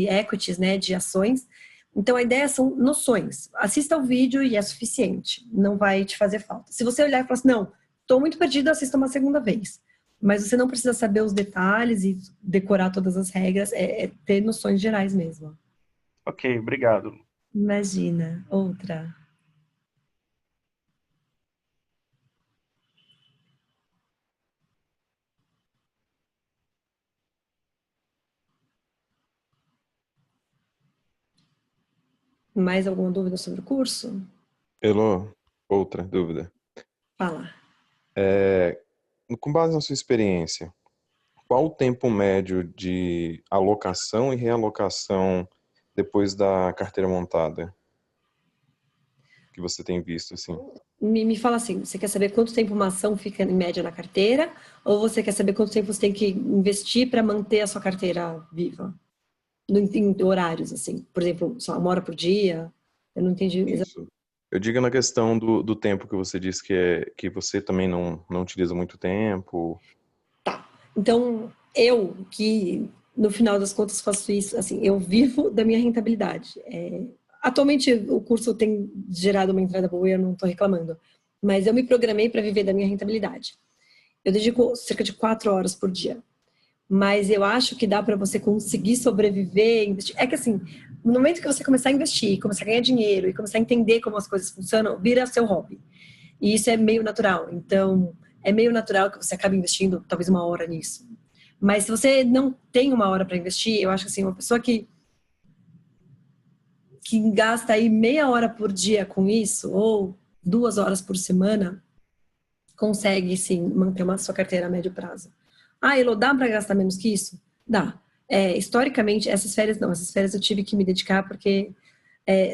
S1: equities, né, de ações. Então, a ideia são noções. Assista o vídeo e é suficiente. Não vai te fazer falta. Se você olhar e falar assim, não, estou muito perdido, assista uma segunda vez. Mas você não precisa saber os detalhes e decorar todas as regras, é ter noções gerais mesmo.
S4: Ok, obrigado.
S1: Imagina. Outra. Mais alguma dúvida sobre o curso?
S3: Elô, outra dúvida.
S1: Fala.
S3: Com base na sua experiência, qual o tempo médio de alocação e realocação depois da carteira montada que você tem visto, assim?
S1: Me fala assim, você quer saber quanto tempo uma ação fica em média na carteira? Ou você quer saber quanto tempo você tem que investir para manter a sua carteira viva? Em horários, assim. Por exemplo, só 1 hora por dia? Eu não entendi exatamente.
S3: Isso. Eu digo na questão do tempo que você disse que você também não utiliza muito tempo.
S1: Tá. Então, eu que no final das contas faço isso, assim, eu vivo da minha rentabilidade. Atualmente o curso tem gerado uma entrada boa e eu não estou reclamando. Mas eu me programei para viver da minha rentabilidade. Eu dedico cerca de 4 horas por dia. Mas eu acho que dá para você conseguir sobreviver, investir. É que assim, no momento que você começar a investir, começar a ganhar dinheiro e começar a entender como as coisas funcionam, vira seu hobby. E isso é meio natural. Então, é meio natural que você acabe investindo talvez 1 hora nisso. Mas se você não tem 1 hora para investir, eu acho que assim, uma pessoa que gasta aí meia hora por dia com isso, ou 2 horas por semana, consegue sim manter uma sua carteira a médio prazo. Ah, Elô, dá para gastar menos que isso? Dá. Historicamente, essas férias eu tive que me dedicar porque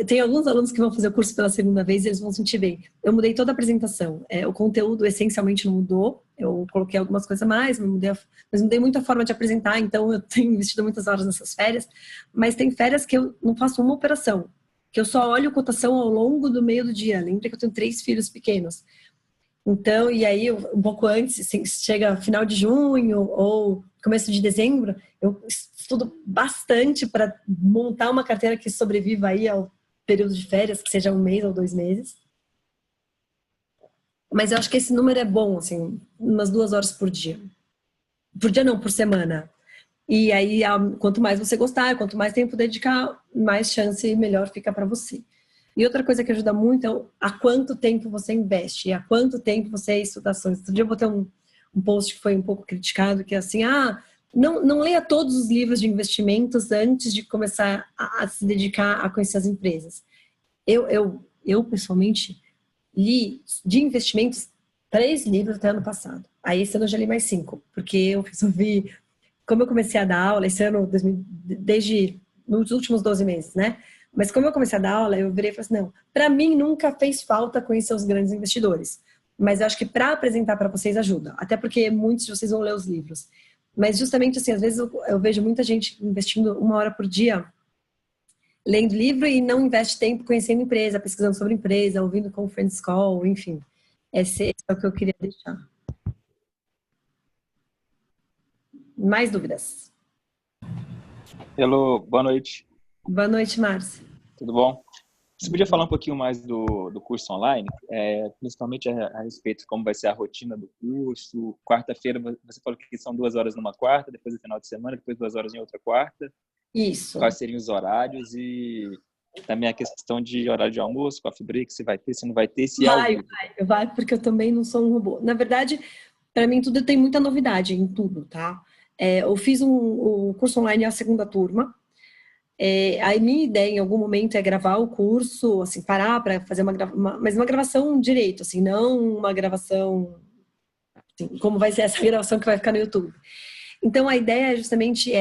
S1: tem alguns alunos que vão fazer o curso pela segunda vez e eles vão sentir bem. Eu mudei toda a apresentação. O conteúdo essencialmente não mudou. Eu coloquei algumas coisas a mais, mas mudei muito a forma de apresentar, então eu tenho investido muitas horas nessas férias. Mas tem férias que eu não faço uma operação, que eu só olho cotação ao longo do meio do dia. Lembra que eu tenho 3 filhos pequenos. Então, e aí, um pouco antes, assim, chega final de junho ou começo de dezembro, eu estudo bastante para montar uma carteira que sobreviva aí ao período de férias, que seja 1 mês ou 2 meses. Mas eu acho que esse número é bom, assim, umas 2 horas por dia. Por dia não, por semana. E aí, quanto mais você gostar, quanto mais tempo dedicar, mais chance e melhor fica para você. E outra coisa que ajuda muito é a quanto tempo você investe, e a quanto tempo você estuda ações. Outro dia eu botei um post que foi um pouco criticado, que é assim, não leia todos os livros de investimentos antes de começar a se dedicar a conhecer as empresas. Eu pessoalmente, li de investimentos 3 livros até ano passado. Aí esse ano eu já li mais 5, porque eu resolvi, como eu comecei a dar aula esse ano, desde nos últimos 12 meses, né? Mas como eu comecei a dar aula, eu virei e falei assim, não, para mim nunca fez falta conhecer os grandes investidores. Mas eu acho que para apresentar para vocês ajuda. Até porque muitos de vocês vão ler os livros. Mas justamente assim, às vezes eu vejo muita gente investindo 1 hora por dia lendo livro e não investe tempo conhecendo empresa, pesquisando sobre empresa, ouvindo conference call, enfim. Esse é o que eu queria deixar. Mais dúvidas?
S5: Hello, boa noite.
S1: Boa noite, Márcio.
S5: Tudo bom? Você podia falar um pouquinho mais do curso online, principalmente a respeito de como vai ser a rotina do curso? Quarta-feira, você falou que são 2 horas numa quarta, depois no final de semana, depois 2 horas em outra quarta.
S1: Isso.
S5: Quais seriam os horários e também a questão de horário de almoço, coffee break, se vai ter, se não vai ter, se
S1: Vai, porque eu também não sou um robô. Na verdade, para mim tudo tem muita novidade em tudo, tá? Eu fiz o curso online a segunda turma. A minha ideia em algum momento é gravar o curso, assim, parar para fazer mas uma gravação direito, assim, não uma gravação, assim, como vai ser essa gravação que vai ficar no YouTube. Então a ideia é justamente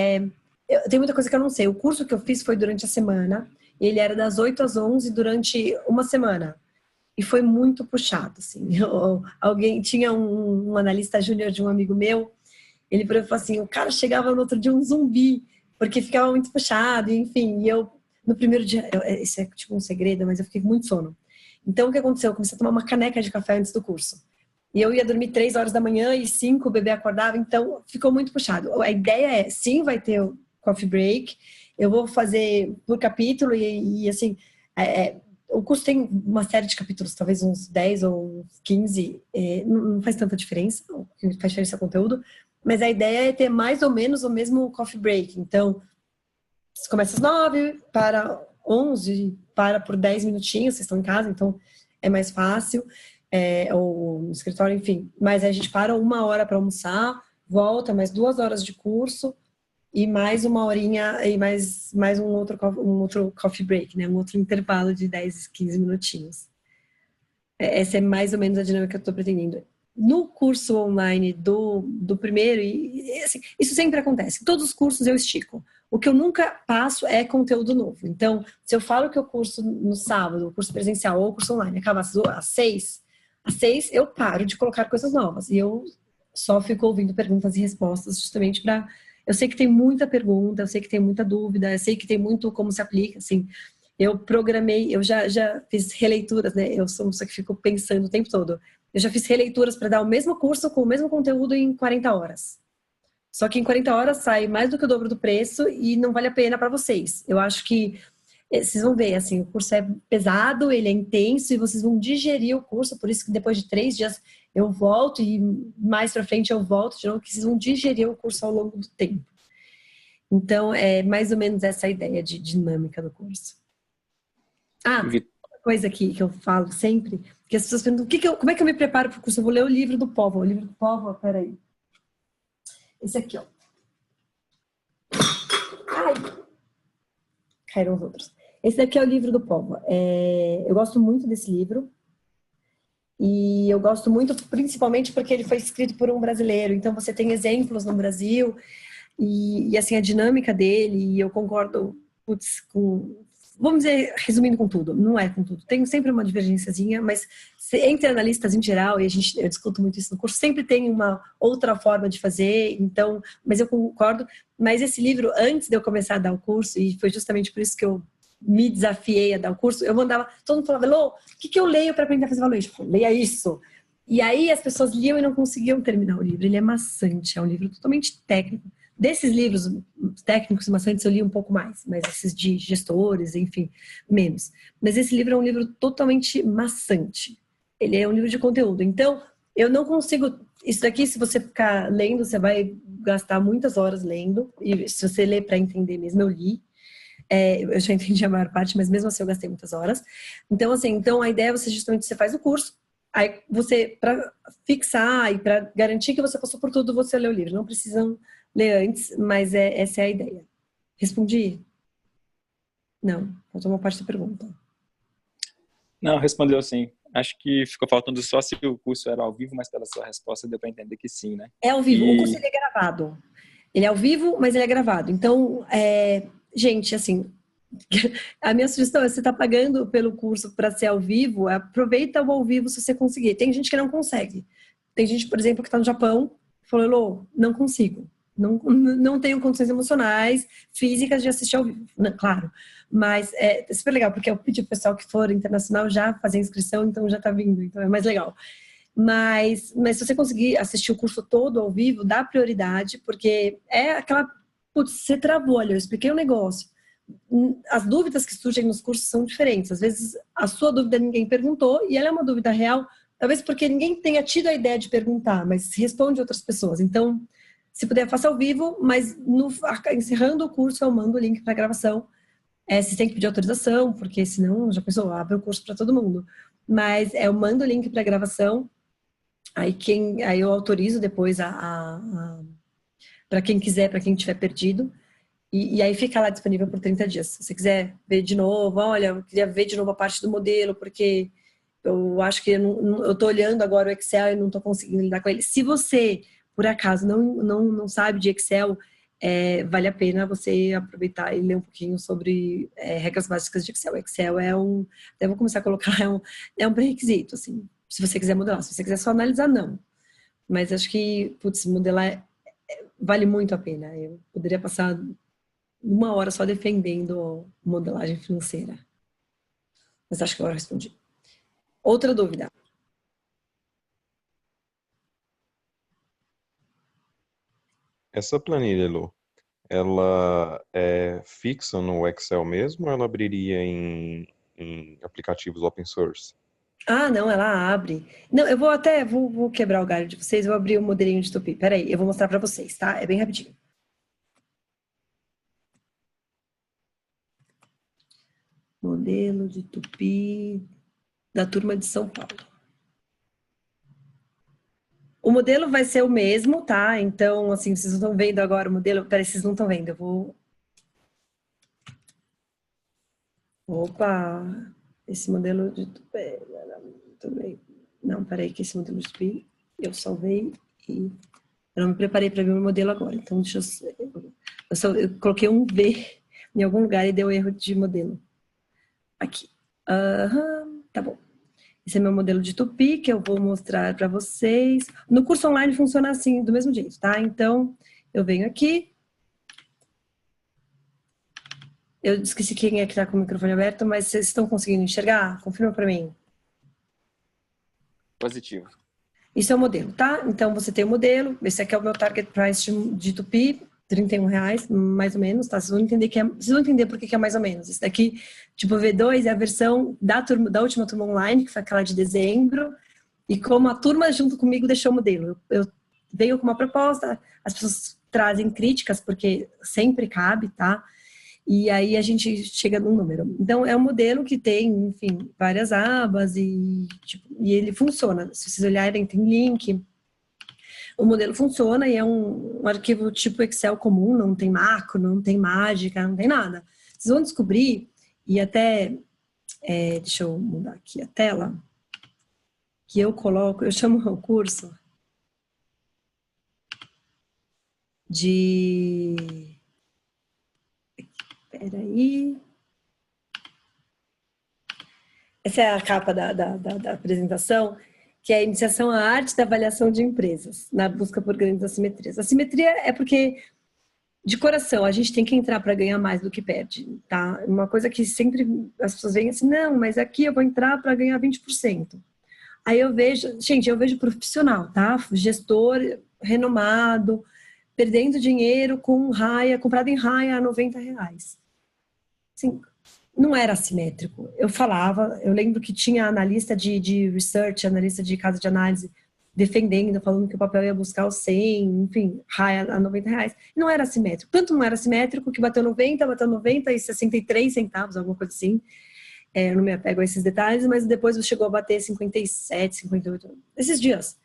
S1: tem muita coisa que eu não sei. O curso que eu fiz foi durante a semana, ele era das 8 às 11 durante uma semana. e foi muito puxado, assim. Alguém tinha um analista júnior de um amigo meu, ele falou assim, o cara chegava no outro dia um zumbi, porque ficava muito puxado, enfim, e eu, no primeiro dia, isso é tipo um segredo, mas eu fiquei com muito sono. Então, o que aconteceu? Eu comecei a tomar uma caneca de café antes do curso. E eu ia dormir 3 horas da manhã e 5 o bebê acordava, então ficou muito puxado. A ideia é, sim, vai ter o coffee break, eu vou fazer por capítulo e assim, o curso tem uma série de capítulos, talvez uns 10 ou uns 15, não faz tanta diferença, o que faz diferença é o conteúdo, mas a ideia é ter mais ou menos o mesmo coffee break. Então, você começa às 9, para 11, para por 10 minutinhos, vocês estão em casa, então é mais fácil, ou no escritório, enfim. Mas a gente para 1 hora para almoçar, volta mais 2 horas de curso e mais 1 horinha e mais um outro coffee break, né? Um outro intervalo de 10, 15 minutinhos. Essa é mais ou menos a dinâmica que eu estou pretendendo. No curso online do primeiro, assim, isso sempre acontece. Todos os cursos eu estico. O que eu nunca passo é conteúdo novo. Então, se eu falo que o curso no sábado, o curso presencial ou o curso online acaba às 6, eu paro de colocar coisas novas. E eu só fico ouvindo perguntas e respostas justamente para... Eu sei que tem muita pergunta, eu sei que tem muita dúvida, eu sei que tem muito como se aplica, assim... Eu programei, eu já fiz releituras, né? Eu sou uma pessoa que fico pensando o tempo todo. Eu já fiz releituras para dar o mesmo curso com o mesmo conteúdo em 40 horas. Só que em 40 horas sai mais do que o dobro do preço e não vale a pena para vocês. Eu acho que vocês vão ver, assim, o curso é pesado, ele é intenso e vocês vão digerir o curso, por isso que depois de 3 dias eu volto e mais para frente eu volto de novo, que vocês vão digerir o curso ao longo do tempo. Então, é mais ou menos essa ideia de dinâmica do curso. Uma coisa que eu falo sempre, que as pessoas perguntam, como é que eu me preparo para o curso? Eu vou ler o livro do Povo. O livro do Povo, peraí. Esse aqui, ó. Ai! Caíram os outros. Esse daqui é o livro do Povo. Eu gosto muito desse livro. E eu gosto muito, principalmente porque ele foi escrito por um brasileiro. Então, você tem exemplos no Brasil. E assim, a dinâmica dele, e eu concordo, vamos dizer, resumindo com tudo, não é com tudo, tem sempre uma divergênciazinha, mas entre analistas em geral, e eu discuto muito isso no curso, sempre tem uma outra forma de fazer, então, mas eu concordo, mas esse livro, antes de eu começar a dar o curso, e foi justamente por isso que eu me desafiei a dar o curso, eu mandava, todo mundo falava, Lô, o que eu leio para aprender a fazer valuation? Eu falei, leia isso. E aí as pessoas liam e não conseguiam terminar o livro, ele é maçante, é um livro totalmente técnico. Desses livros técnicos maçantes eu li um pouco mais, mas esses de gestores, enfim, menos. Mas esse livro é um livro totalmente maçante. Ele é um livro de conteúdo. Então, eu não consigo... Isso daqui, se você ficar lendo, você vai gastar muitas horas lendo. E se você ler para entender mesmo, eu li. Eu já entendi a maior parte, mas mesmo assim eu gastei muitas horas. Então, assim, a ideia é você faz o curso, aí você, para fixar e para garantir que você passou por tudo, você lê o livro. Não precisam ler antes, mas essa é a ideia. Respondi? Não, faltou uma parte da pergunta.
S5: Não, respondeu sim. Acho que ficou faltando só se o curso era ao vivo, mas pela sua resposta deu para entender que sim, né?
S1: É ao vivo. O curso ele é gravado. Ele é ao vivo, mas ele é gravado. Então, gente, assim, a minha sugestão é, você está pagando pelo curso para ser ao vivo, aproveita o ao vivo se você conseguir. Tem gente que não consegue. Tem gente, por exemplo, que está no Japão, falou, Lô, não consigo. Não tenho condições emocionais, físicas de assistir ao vivo. Não, claro, mas é super legal, porque eu pedi pro pessoal que for internacional já fazer inscrição, então já tá vindo, então é mais legal. Mas se você conseguir assistir o curso todo ao vivo, dá prioridade, porque é aquela... Putz, você travou ali, eu expliquei o negócio. As dúvidas que surgem nos cursos são diferentes. Às vezes a sua dúvida ninguém perguntou e ela é uma dúvida real, talvez porque ninguém tenha tido a ideia de perguntar, mas responde outras pessoas. Então, se puder, faça ao vivo, mas encerrando o curso eu mando o link para a gravação. Você tem que pedir autorização, porque senão, já pensou, abre o curso para todo mundo. Mas eu mando o link para a gravação, aí eu autorizo depois para quem quiser, para quem tiver perdido. E aí fica lá disponível por 30 dias. Se você quiser ver de novo, olha, eu queria ver de novo a parte do modelo, porque eu acho que eu estou olhando agora o Excel e não estou conseguindo lidar com ele. Se você, por acaso, não sabe de Excel, vale a pena você aproveitar e ler um pouquinho sobre regras básicas de Excel. Excel até vou começar a colocar, é um pré-requisito, assim, se você quiser modelar. Se você quiser só analisar, não. Mas acho que, putz, modelar vale muito a pena. Eu poderia passar 1 hora só defendendo modelagem financeira. Mas acho que agora eu respondi. Outra dúvida.
S3: Essa planilha, Lu, ela é fixa no Excel mesmo ou ela abriria em aplicativos open source?
S1: Ah, não, ela abre. Não, eu vou quebrar o galho de vocês, eu vou abrir o modelinho de Tupi. Peraí, eu vou mostrar para vocês, tá? É bem rapidinho. Modelo de Tupi da turma de São Paulo. O modelo vai ser o mesmo, tá? Então, assim, vocês não estão vendo agora o modelo. Peraí, vocês não estão vendo. Eu vou... Opa! Esse modelo de Tupi... Não, peraí, que esse modelo de Tupi eu salvei e... Eu não me preparei para ver o meu modelo agora. Então, deixa eu coloquei um V em algum lugar e deu erro de modelo. Aqui. Tá bom. Esse é meu modelo de Tupi, que eu vou mostrar para vocês. No curso online funciona assim, do mesmo jeito, tá? Então, eu venho aqui. Eu esqueci quem é que tá com o microfone aberto, mas vocês estão conseguindo enxergar? Confirma para mim.
S5: Positivo.
S1: Isso é o modelo, tá? Então, você tem o modelo. Esse aqui é o meu target price de Tupi. R$31, mais ou menos, tá? Vocês vão entender por que é mais ou menos. Esse daqui, tipo V2, é a versão da última turma online, que foi aquela de dezembro, e como a turma junto comigo deixou o modelo. Eu venho com uma proposta, as pessoas trazem críticas, porque sempre cabe, tá? E aí a gente chega num número. Então, é um modelo que tem, enfim, várias abas e ele funciona. Se vocês olharem, tem link. O modelo funciona e é um arquivo tipo Excel comum, não tem macro, não tem mágica, não tem nada. Vocês vão descobrir, e até, deixa eu mudar aqui a tela, que eu chamo o curso de... Peraí. Essa é a capa da apresentação, que é a iniciação à arte da avaliação de empresas, na busca por grandes assimetrias. A simetria é porque, de coração, a gente tem que entrar para ganhar mais do que perde, tá? Uma coisa que sempre as pessoas veem assim, não, mas aqui eu vou entrar para ganhar 20%. Aí eu vejo profissional, tá? Gestor renomado, perdendo dinheiro com raia, comprado em raia a R$90. Assim, não era assimétrico. Eu lembro que tinha analista de research, analista de casa de análise, defendendo, falando que o papel ia buscar os 100, enfim, raia a R$90. Não era assimétrico. Tanto não era assimétrico que bateu 90 e 63 centavos, alguma coisa assim. Eu não me apego a esses detalhes, mas depois chegou a bater 57, 58, esses dias.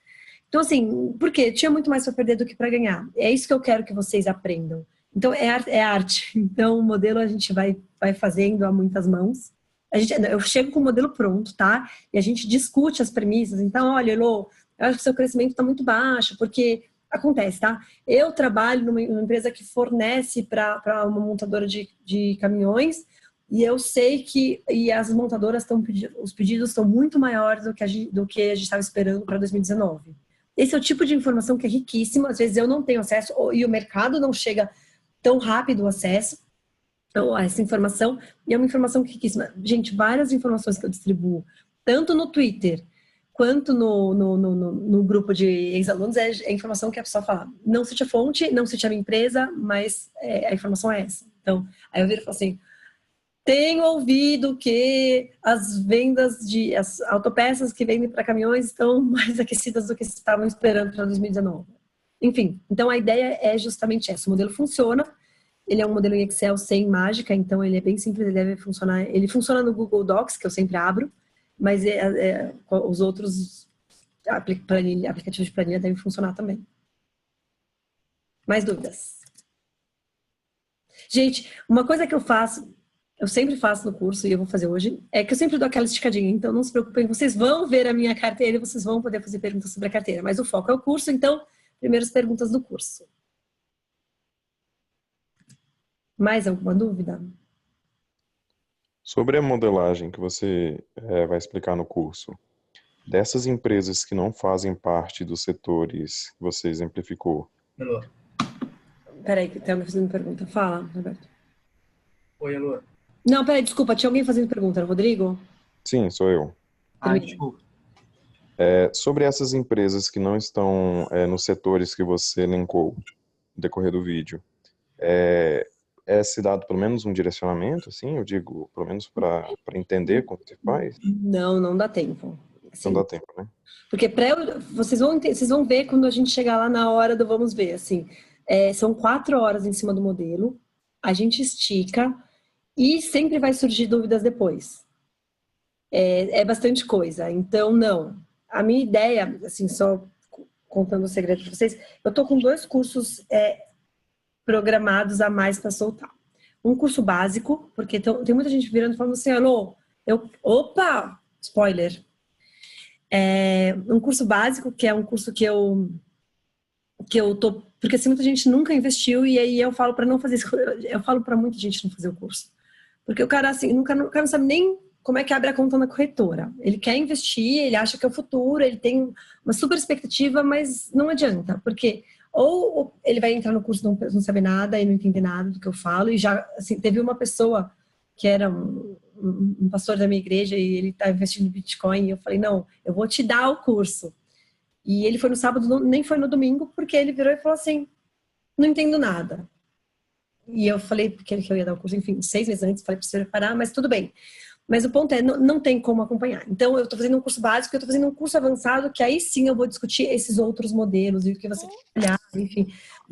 S1: Então, assim, por quê? Tinha muito mais para perder do que para ganhar. É isso que eu quero que vocês aprendam. Então, é arte. Então, o modelo a gente vai fazendo a muitas mãos. Eu chego com o modelo pronto, tá? E a gente discute as premissas. Então, olha, Elô, eu acho que o seu crescimento está muito baixo, porque acontece, tá? Eu trabalho numa empresa que fornece para uma montadora de caminhões e eu sei que as montadoras os pedidos estão muito maiores do que a gente estava esperando para 2019. Esse é o tipo de informação que é riquíssima. Às vezes eu não tenho acesso e o mercado não chega tão rápido o acesso a essa informação, e é uma informação riquíssima. Gente, várias informações que eu distribuo, tanto no Twitter, quanto no grupo de ex-alunos, é informação que a pessoa fala, não cite a fonte, não cite a minha empresa, mas a informação é essa. Então, aí eu viro e falo assim, tenho ouvido que as autopeças que vendem para caminhões estão mais aquecidas do que estavam esperando para 2019. Enfim, então a ideia é justamente essa. O modelo funciona, ele é um modelo em Excel sem mágica, então ele é bem simples, ele funciona no Google Docs, que eu sempre abro, mas os outros aplicativos de planilha devem funcionar também. Mais dúvidas? Gente, uma coisa que eu sempre faço no curso, e eu vou fazer hoje, é que eu sempre dou aquela esticadinha, então não se preocupem, vocês vão ver a minha carteira e vocês vão poder fazer perguntas sobre a carteira, mas o foco é o curso, então, primeiras perguntas do curso. Mais alguma dúvida?
S3: Sobre a modelagem que você vai explicar no curso, dessas empresas que não fazem parte dos setores que você exemplificou.
S6: Elô.
S1: Peraí, que tem alguém fazendo pergunta. Fala, Roberto.
S6: Oi, Elô.
S1: Não, peraí, desculpa, tinha alguém fazendo pergunta, Rodrigo?
S3: Sim, sou eu.
S6: Desculpa.
S3: Sobre essas empresas que não estão nos setores que você elencou no decorrer do vídeo, se dado pelo menos um direcionamento, assim, eu digo, pelo menos para entender como se faz?
S1: Não dá tempo. Assim,
S3: Não dá tempo, né?
S1: porque vocês vão ver quando a gente chegar lá na hora do vamos ver, assim. São 4 horas em cima do modelo, a gente estica e sempre vai surgir dúvidas depois. É bastante coisa. Então, não. A minha ideia, assim, só contando o segredo para vocês, eu tô com 2 cursos programados a mais para soltar. Um curso básico, porque tem muita gente virando e falando assim, alô, opa, spoiler. Um curso básico, que é um curso que eu tô, porque assim, muita gente nunca investiu e aí eu falo para não fazer isso, eu falo para muita gente não fazer o curso. Porque o cara, assim, o cara não sabe nem como é que abre a conta na corretora. Ele quer investir, ele acha que é o futuro, ele tem uma super expectativa, mas não adianta, porque ou ele vai entrar no curso e não sabe nada e não entende nada do que eu falo, e já, assim, teve uma pessoa que era um pastor da minha igreja e ele tá investindo em Bitcoin e eu falei, não, eu vou te dar o curso. E ele foi no sábado, nem foi no domingo, porque ele virou e falou assim, não entendo nada. E eu falei, porque eu ia dar o curso, enfim, 6 meses antes, falei para você preparar, mas tudo bem. Mas o ponto é, não tem como acompanhar. Então, eu estou fazendo um curso básico, eu estou fazendo um curso avançado, que aí sim eu vou discutir esses outros modelos e o que você quer olhar, enfim.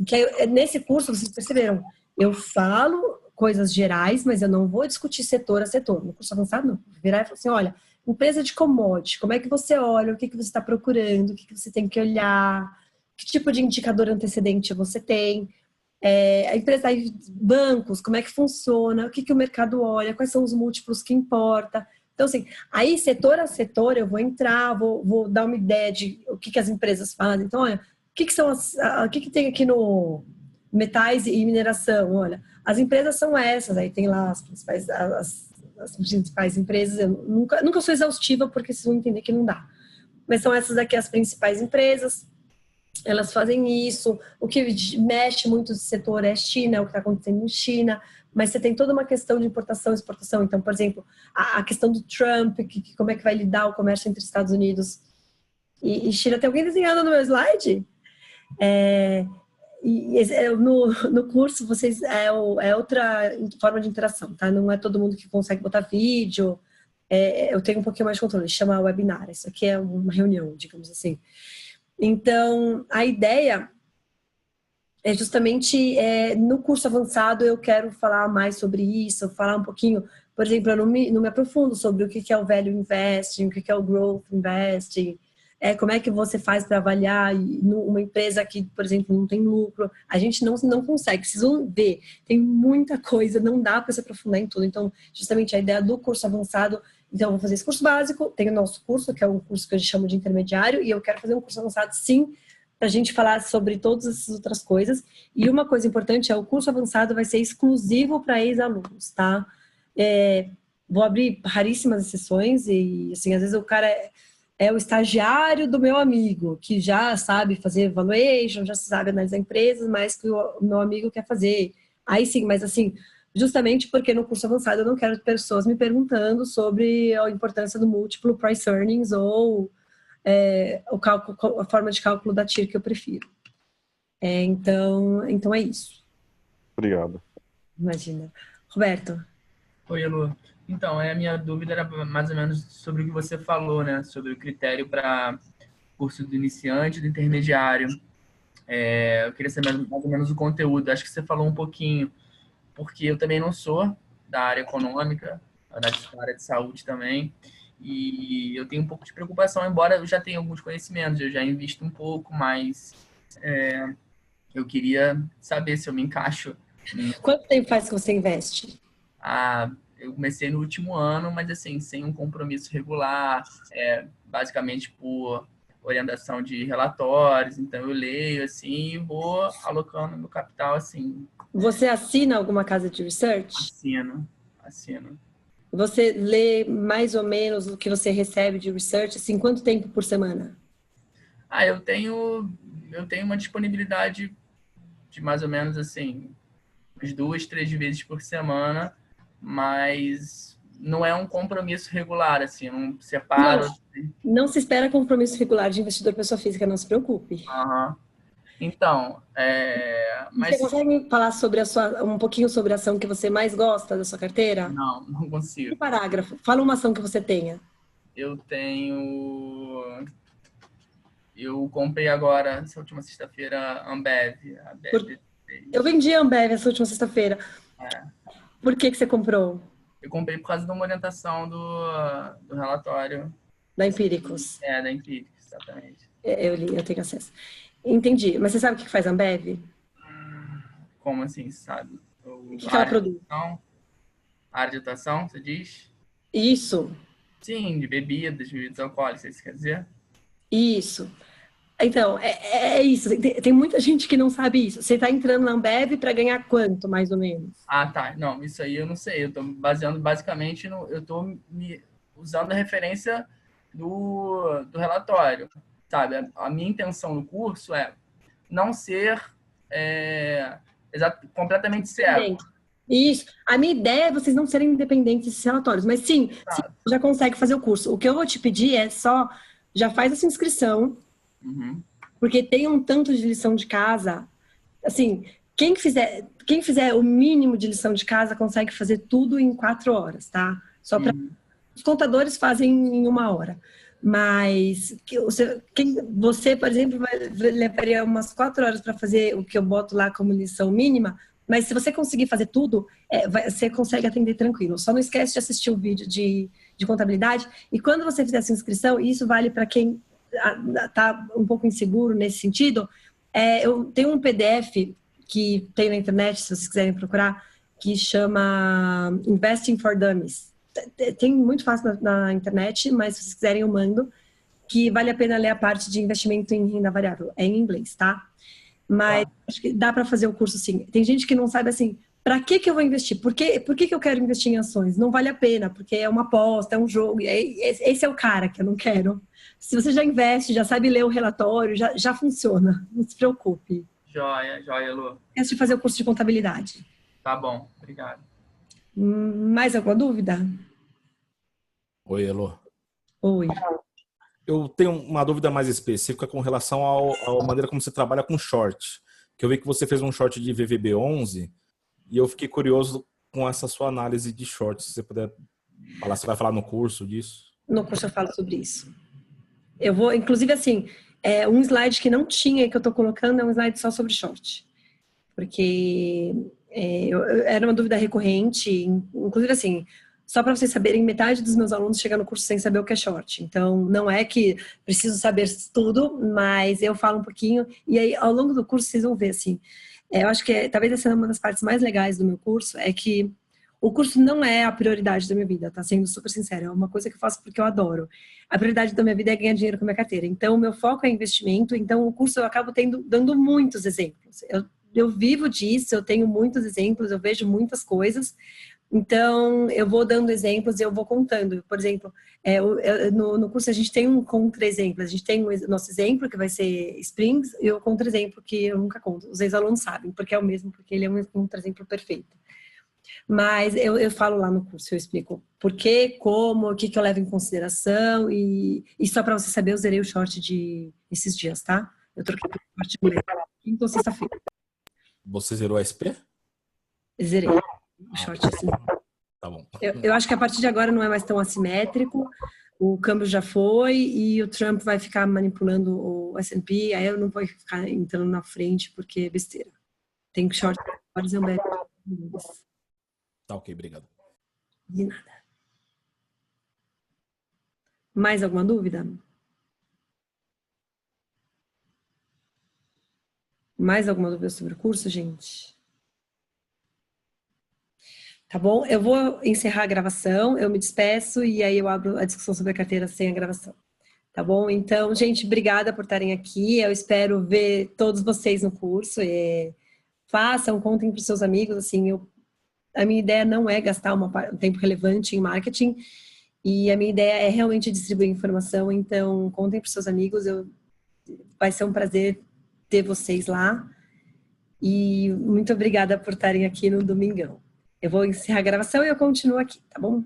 S1: Que aí, nesse curso, vocês perceberam, eu falo coisas gerais, mas eu não vou discutir setor a setor. No curso avançado, não. Vou virar e falar assim, olha, empresa de commodity, como é que você olha, o que você está procurando, o que você tem que olhar, que tipo de indicador antecedente você tem, a empresa, bancos, como é que funciona, o que o mercado olha, quais são os múltiplos que importa. Então, assim, aí setor a setor eu vou entrar, vou dar uma ideia de o que as empresas fazem. Então, olha, o que tem aqui no metais e mineração? Olha, as empresas são essas, aí tem lá as principais empresas. Eu nunca sou exaustiva, porque vocês vão entender que não dá. Mas são essas aqui as principais empresas. Elas fazem isso. O que mexe muito no setor é a China, é o que está acontecendo em China, mas você tem toda uma questão de importação e exportação. Então, por exemplo, a questão do Trump, como é que vai lidar o comércio entre Estados Unidos e China. Tem alguém desenhando no meu slide? No curso, vocês é outra forma de interação, tá? Não é todo mundo que consegue botar vídeo. Eu tenho um pouquinho mais de controle, chama webinar. Isso aqui é uma reunião, digamos assim. Então, a ideia é justamente, no curso avançado eu quero falar mais sobre isso, falar um pouquinho, por exemplo, eu não me aprofundo sobre o que é o value investing, o que é o growth investing, como é que você faz para avaliar uma empresa que, por exemplo, não tem lucro. A gente não consegue, vocês vão ver, tem muita coisa, não dá para se aprofundar em tudo. Então, justamente a ideia do curso avançado, então eu vou fazer esse curso básico, tem o nosso curso, que é um curso que a gente chama de intermediário, e eu quero fazer um curso avançado, sim, para a gente falar sobre todas essas outras coisas. E uma coisa importante é o curso avançado vai ser exclusivo para ex-alunos, tá? Vou abrir raríssimas exceções e, assim, às vezes o cara é o estagiário do meu amigo, que já sabe fazer valuation, já sabe analisar empresas, mas que o meu amigo quer fazer. Aí sim, mas assim, justamente porque no curso avançado eu não quero pessoas me perguntando sobre a importância do múltiplo price earnings ou a forma de cálculo da TIR que eu prefiro. Então é isso.
S3: Obrigado.
S1: Imagina. Roberto.
S6: Oi, Elô. Então, a minha dúvida era mais ou menos sobre o que você falou, né? Sobre o critério para curso do iniciante e do intermediário. Eu queria saber mais ou menos o conteúdo. Acho que você falou um pouquinho, porque eu também não sou da área econômica, da área de saúde também. E eu tenho um pouco de preocupação, embora eu já tenha alguns conhecimentos, eu já invisto um pouco, mas eu queria saber se eu me encaixo.
S1: Quanto tempo faz que você investe?
S6: Eu comecei no último ano, mas assim, sem um compromisso regular, basicamente por orientação de relatórios, então eu leio assim e vou alocando meu capital assim.
S1: Você assina alguma casa de research?
S6: Assino.
S1: Você lê mais ou menos o que você recebe de research, assim, quanto tempo por semana?
S6: Eu tenho uma disponibilidade de mais ou menos assim, umas 2, 3 vezes por semana, mas não é um compromisso regular, assim, não separo.
S1: Não se espera compromisso regular de investidor pessoa física, não se preocupe.
S6: Uhum. Então,
S1: Você consegue me falar sobre um pouquinho sobre a ação que você mais gosta da sua carteira?
S6: Não consigo.
S1: Um parágrafo. Fala uma ação que você tenha.
S6: Eu comprei agora, essa última sexta-feira, Ambev.
S1: Eu vendi a Ambev essa última sexta-feira. Por que você comprou?
S6: Eu comprei por causa de uma orientação do relatório.
S1: Da Empíricos.
S6: Da Empíricos, exatamente.
S1: Eu li, eu tenho acesso. Entendi. Mas você sabe o que faz a Ambev?
S6: Como assim, sabe?
S1: O que ela produz?
S6: A área de atuação, você diz?
S1: Isso.
S6: Sim, de bebidas alcoólicas, isso quer dizer?
S1: Isso. Então, é isso. Tem muita gente que não sabe isso. Você está entrando na Ambev para ganhar quanto, mais ou menos?
S6: Tá. Não, isso aí eu não sei. Eu estou baseando basicamente eu estou usando a referência do relatório, sabe? A minha intenção no curso é não ser completamente cego.
S1: Isso. A minha ideia é vocês não serem independentes desses relatórios. Mas sim, já consegue fazer o curso. O que eu vou te pedir é só, já faz essa inscrição, porque tem um tanto de lição de casa. Assim, quem fizer o mínimo de lição de casa consegue fazer tudo em 4 horas, tá? Só para os contadores fazem em 1 hora. Mas você, por exemplo, levaria umas 4 horas para fazer o que eu boto lá como lição mínima. Mas se você conseguir fazer tudo, você consegue atender tranquilo. Só não esquece de assistir o vídeo de contabilidade. E quando você fizer essa inscrição, e isso vale para quem está um pouco inseguro nesse sentido, eu tenho um PDF que tem na internet, se vocês quiserem procurar, que chama Investing for Dummies. Tem muito fácil na internet, mas se vocês quiserem eu mando, que vale a pena ler a parte de investimento em renda variável. É em inglês, tá? Mas acho que dá para fazer o curso sim. Tem gente que não sabe assim, para que eu vou investir? Por que eu quero investir em ações? Não vale a pena, porque é uma aposta, é um jogo. Esse é o cara que eu não quero. Se você já investe, já sabe ler o relatório, já funciona. Não se preocupe.
S6: Joia, Lu.
S1: Esquece de fazer o curso de contabilidade.
S6: Tá bom, obrigado.
S1: Mais alguma dúvida?
S7: Oi, Elo.
S1: Oi.
S7: Eu tenho uma dúvida mais específica com relação à maneira como você trabalha com short. Que eu vi que você fez um short de VVB11 e eu fiquei curioso com essa sua análise de short. Se você puder falar, você vai falar no curso disso? No
S1: curso eu falo sobre isso. Eu vou, inclusive assim, um slide que não tinha, que eu estou colocando, é um slide só sobre short. Porque era uma dúvida recorrente, inclusive assim, só para vocês saberem, metade dos meus alunos chegam no curso sem saber o que é short. Então, não é que preciso saber tudo, mas eu falo um pouquinho. E aí, ao longo do curso, vocês vão ver, assim. Eu acho que talvez essa é uma das partes mais legais do meu curso, é que o curso não é a prioridade da minha vida, tá? Sendo super sincera. É uma coisa que eu faço porque eu adoro. A prioridade da minha vida é ganhar dinheiro com a minha carteira. Então, o meu foco é investimento. Então, o curso eu acabo dando muitos exemplos. Eu vivo disso, eu tenho muitos exemplos, eu vejo muitas coisas. Então, eu vou dando exemplos e eu vou contando. Por exemplo, no curso a gente tem um contra-exemplo. A gente tem o nosso exemplo, que vai ser Springs, e o contra-exemplo, que eu nunca conto. Os ex-alunos sabem, porque é o mesmo, porque ele é um contra-exemplo perfeito. Mas eu falo lá no curso, eu explico por quê, como, o que eu levo em consideração. E só para você saber, eu zerei o short esses dias, tá? Eu troquei o short de quinta ou sexta-feira.
S7: Você zerou a SP?
S1: Zerei. O short assim.
S7: Tá bom.
S1: Eu acho que a partir de agora não é mais tão assimétrico, o câmbio já foi e o Trump vai ficar manipulando o S&P, aí eu não vou ficar entrando na frente porque é besteira. Tem short e Ambev.
S7: Tá ok, obrigado.
S1: De nada. Mais alguma dúvida? Mais alguma dúvida sobre o curso, gente? Tá bom? Eu vou encerrar a gravação, eu me despeço e aí eu abro a discussão sobre a carteira sem a gravação. Tá bom? Então, gente, obrigada por estarem aqui. Eu espero ver todos vocês no curso. Façam, contem para os seus amigos. Assim, a minha ideia não é gastar um tempo relevante em marketing. E a minha ideia é realmente distribuir informação. Então, contem para os seus amigos. Vai ser um prazer ter vocês lá. E muito obrigada por estarem aqui no domingão. Eu vou encerrar a gravação e eu continuo aqui, tá bom?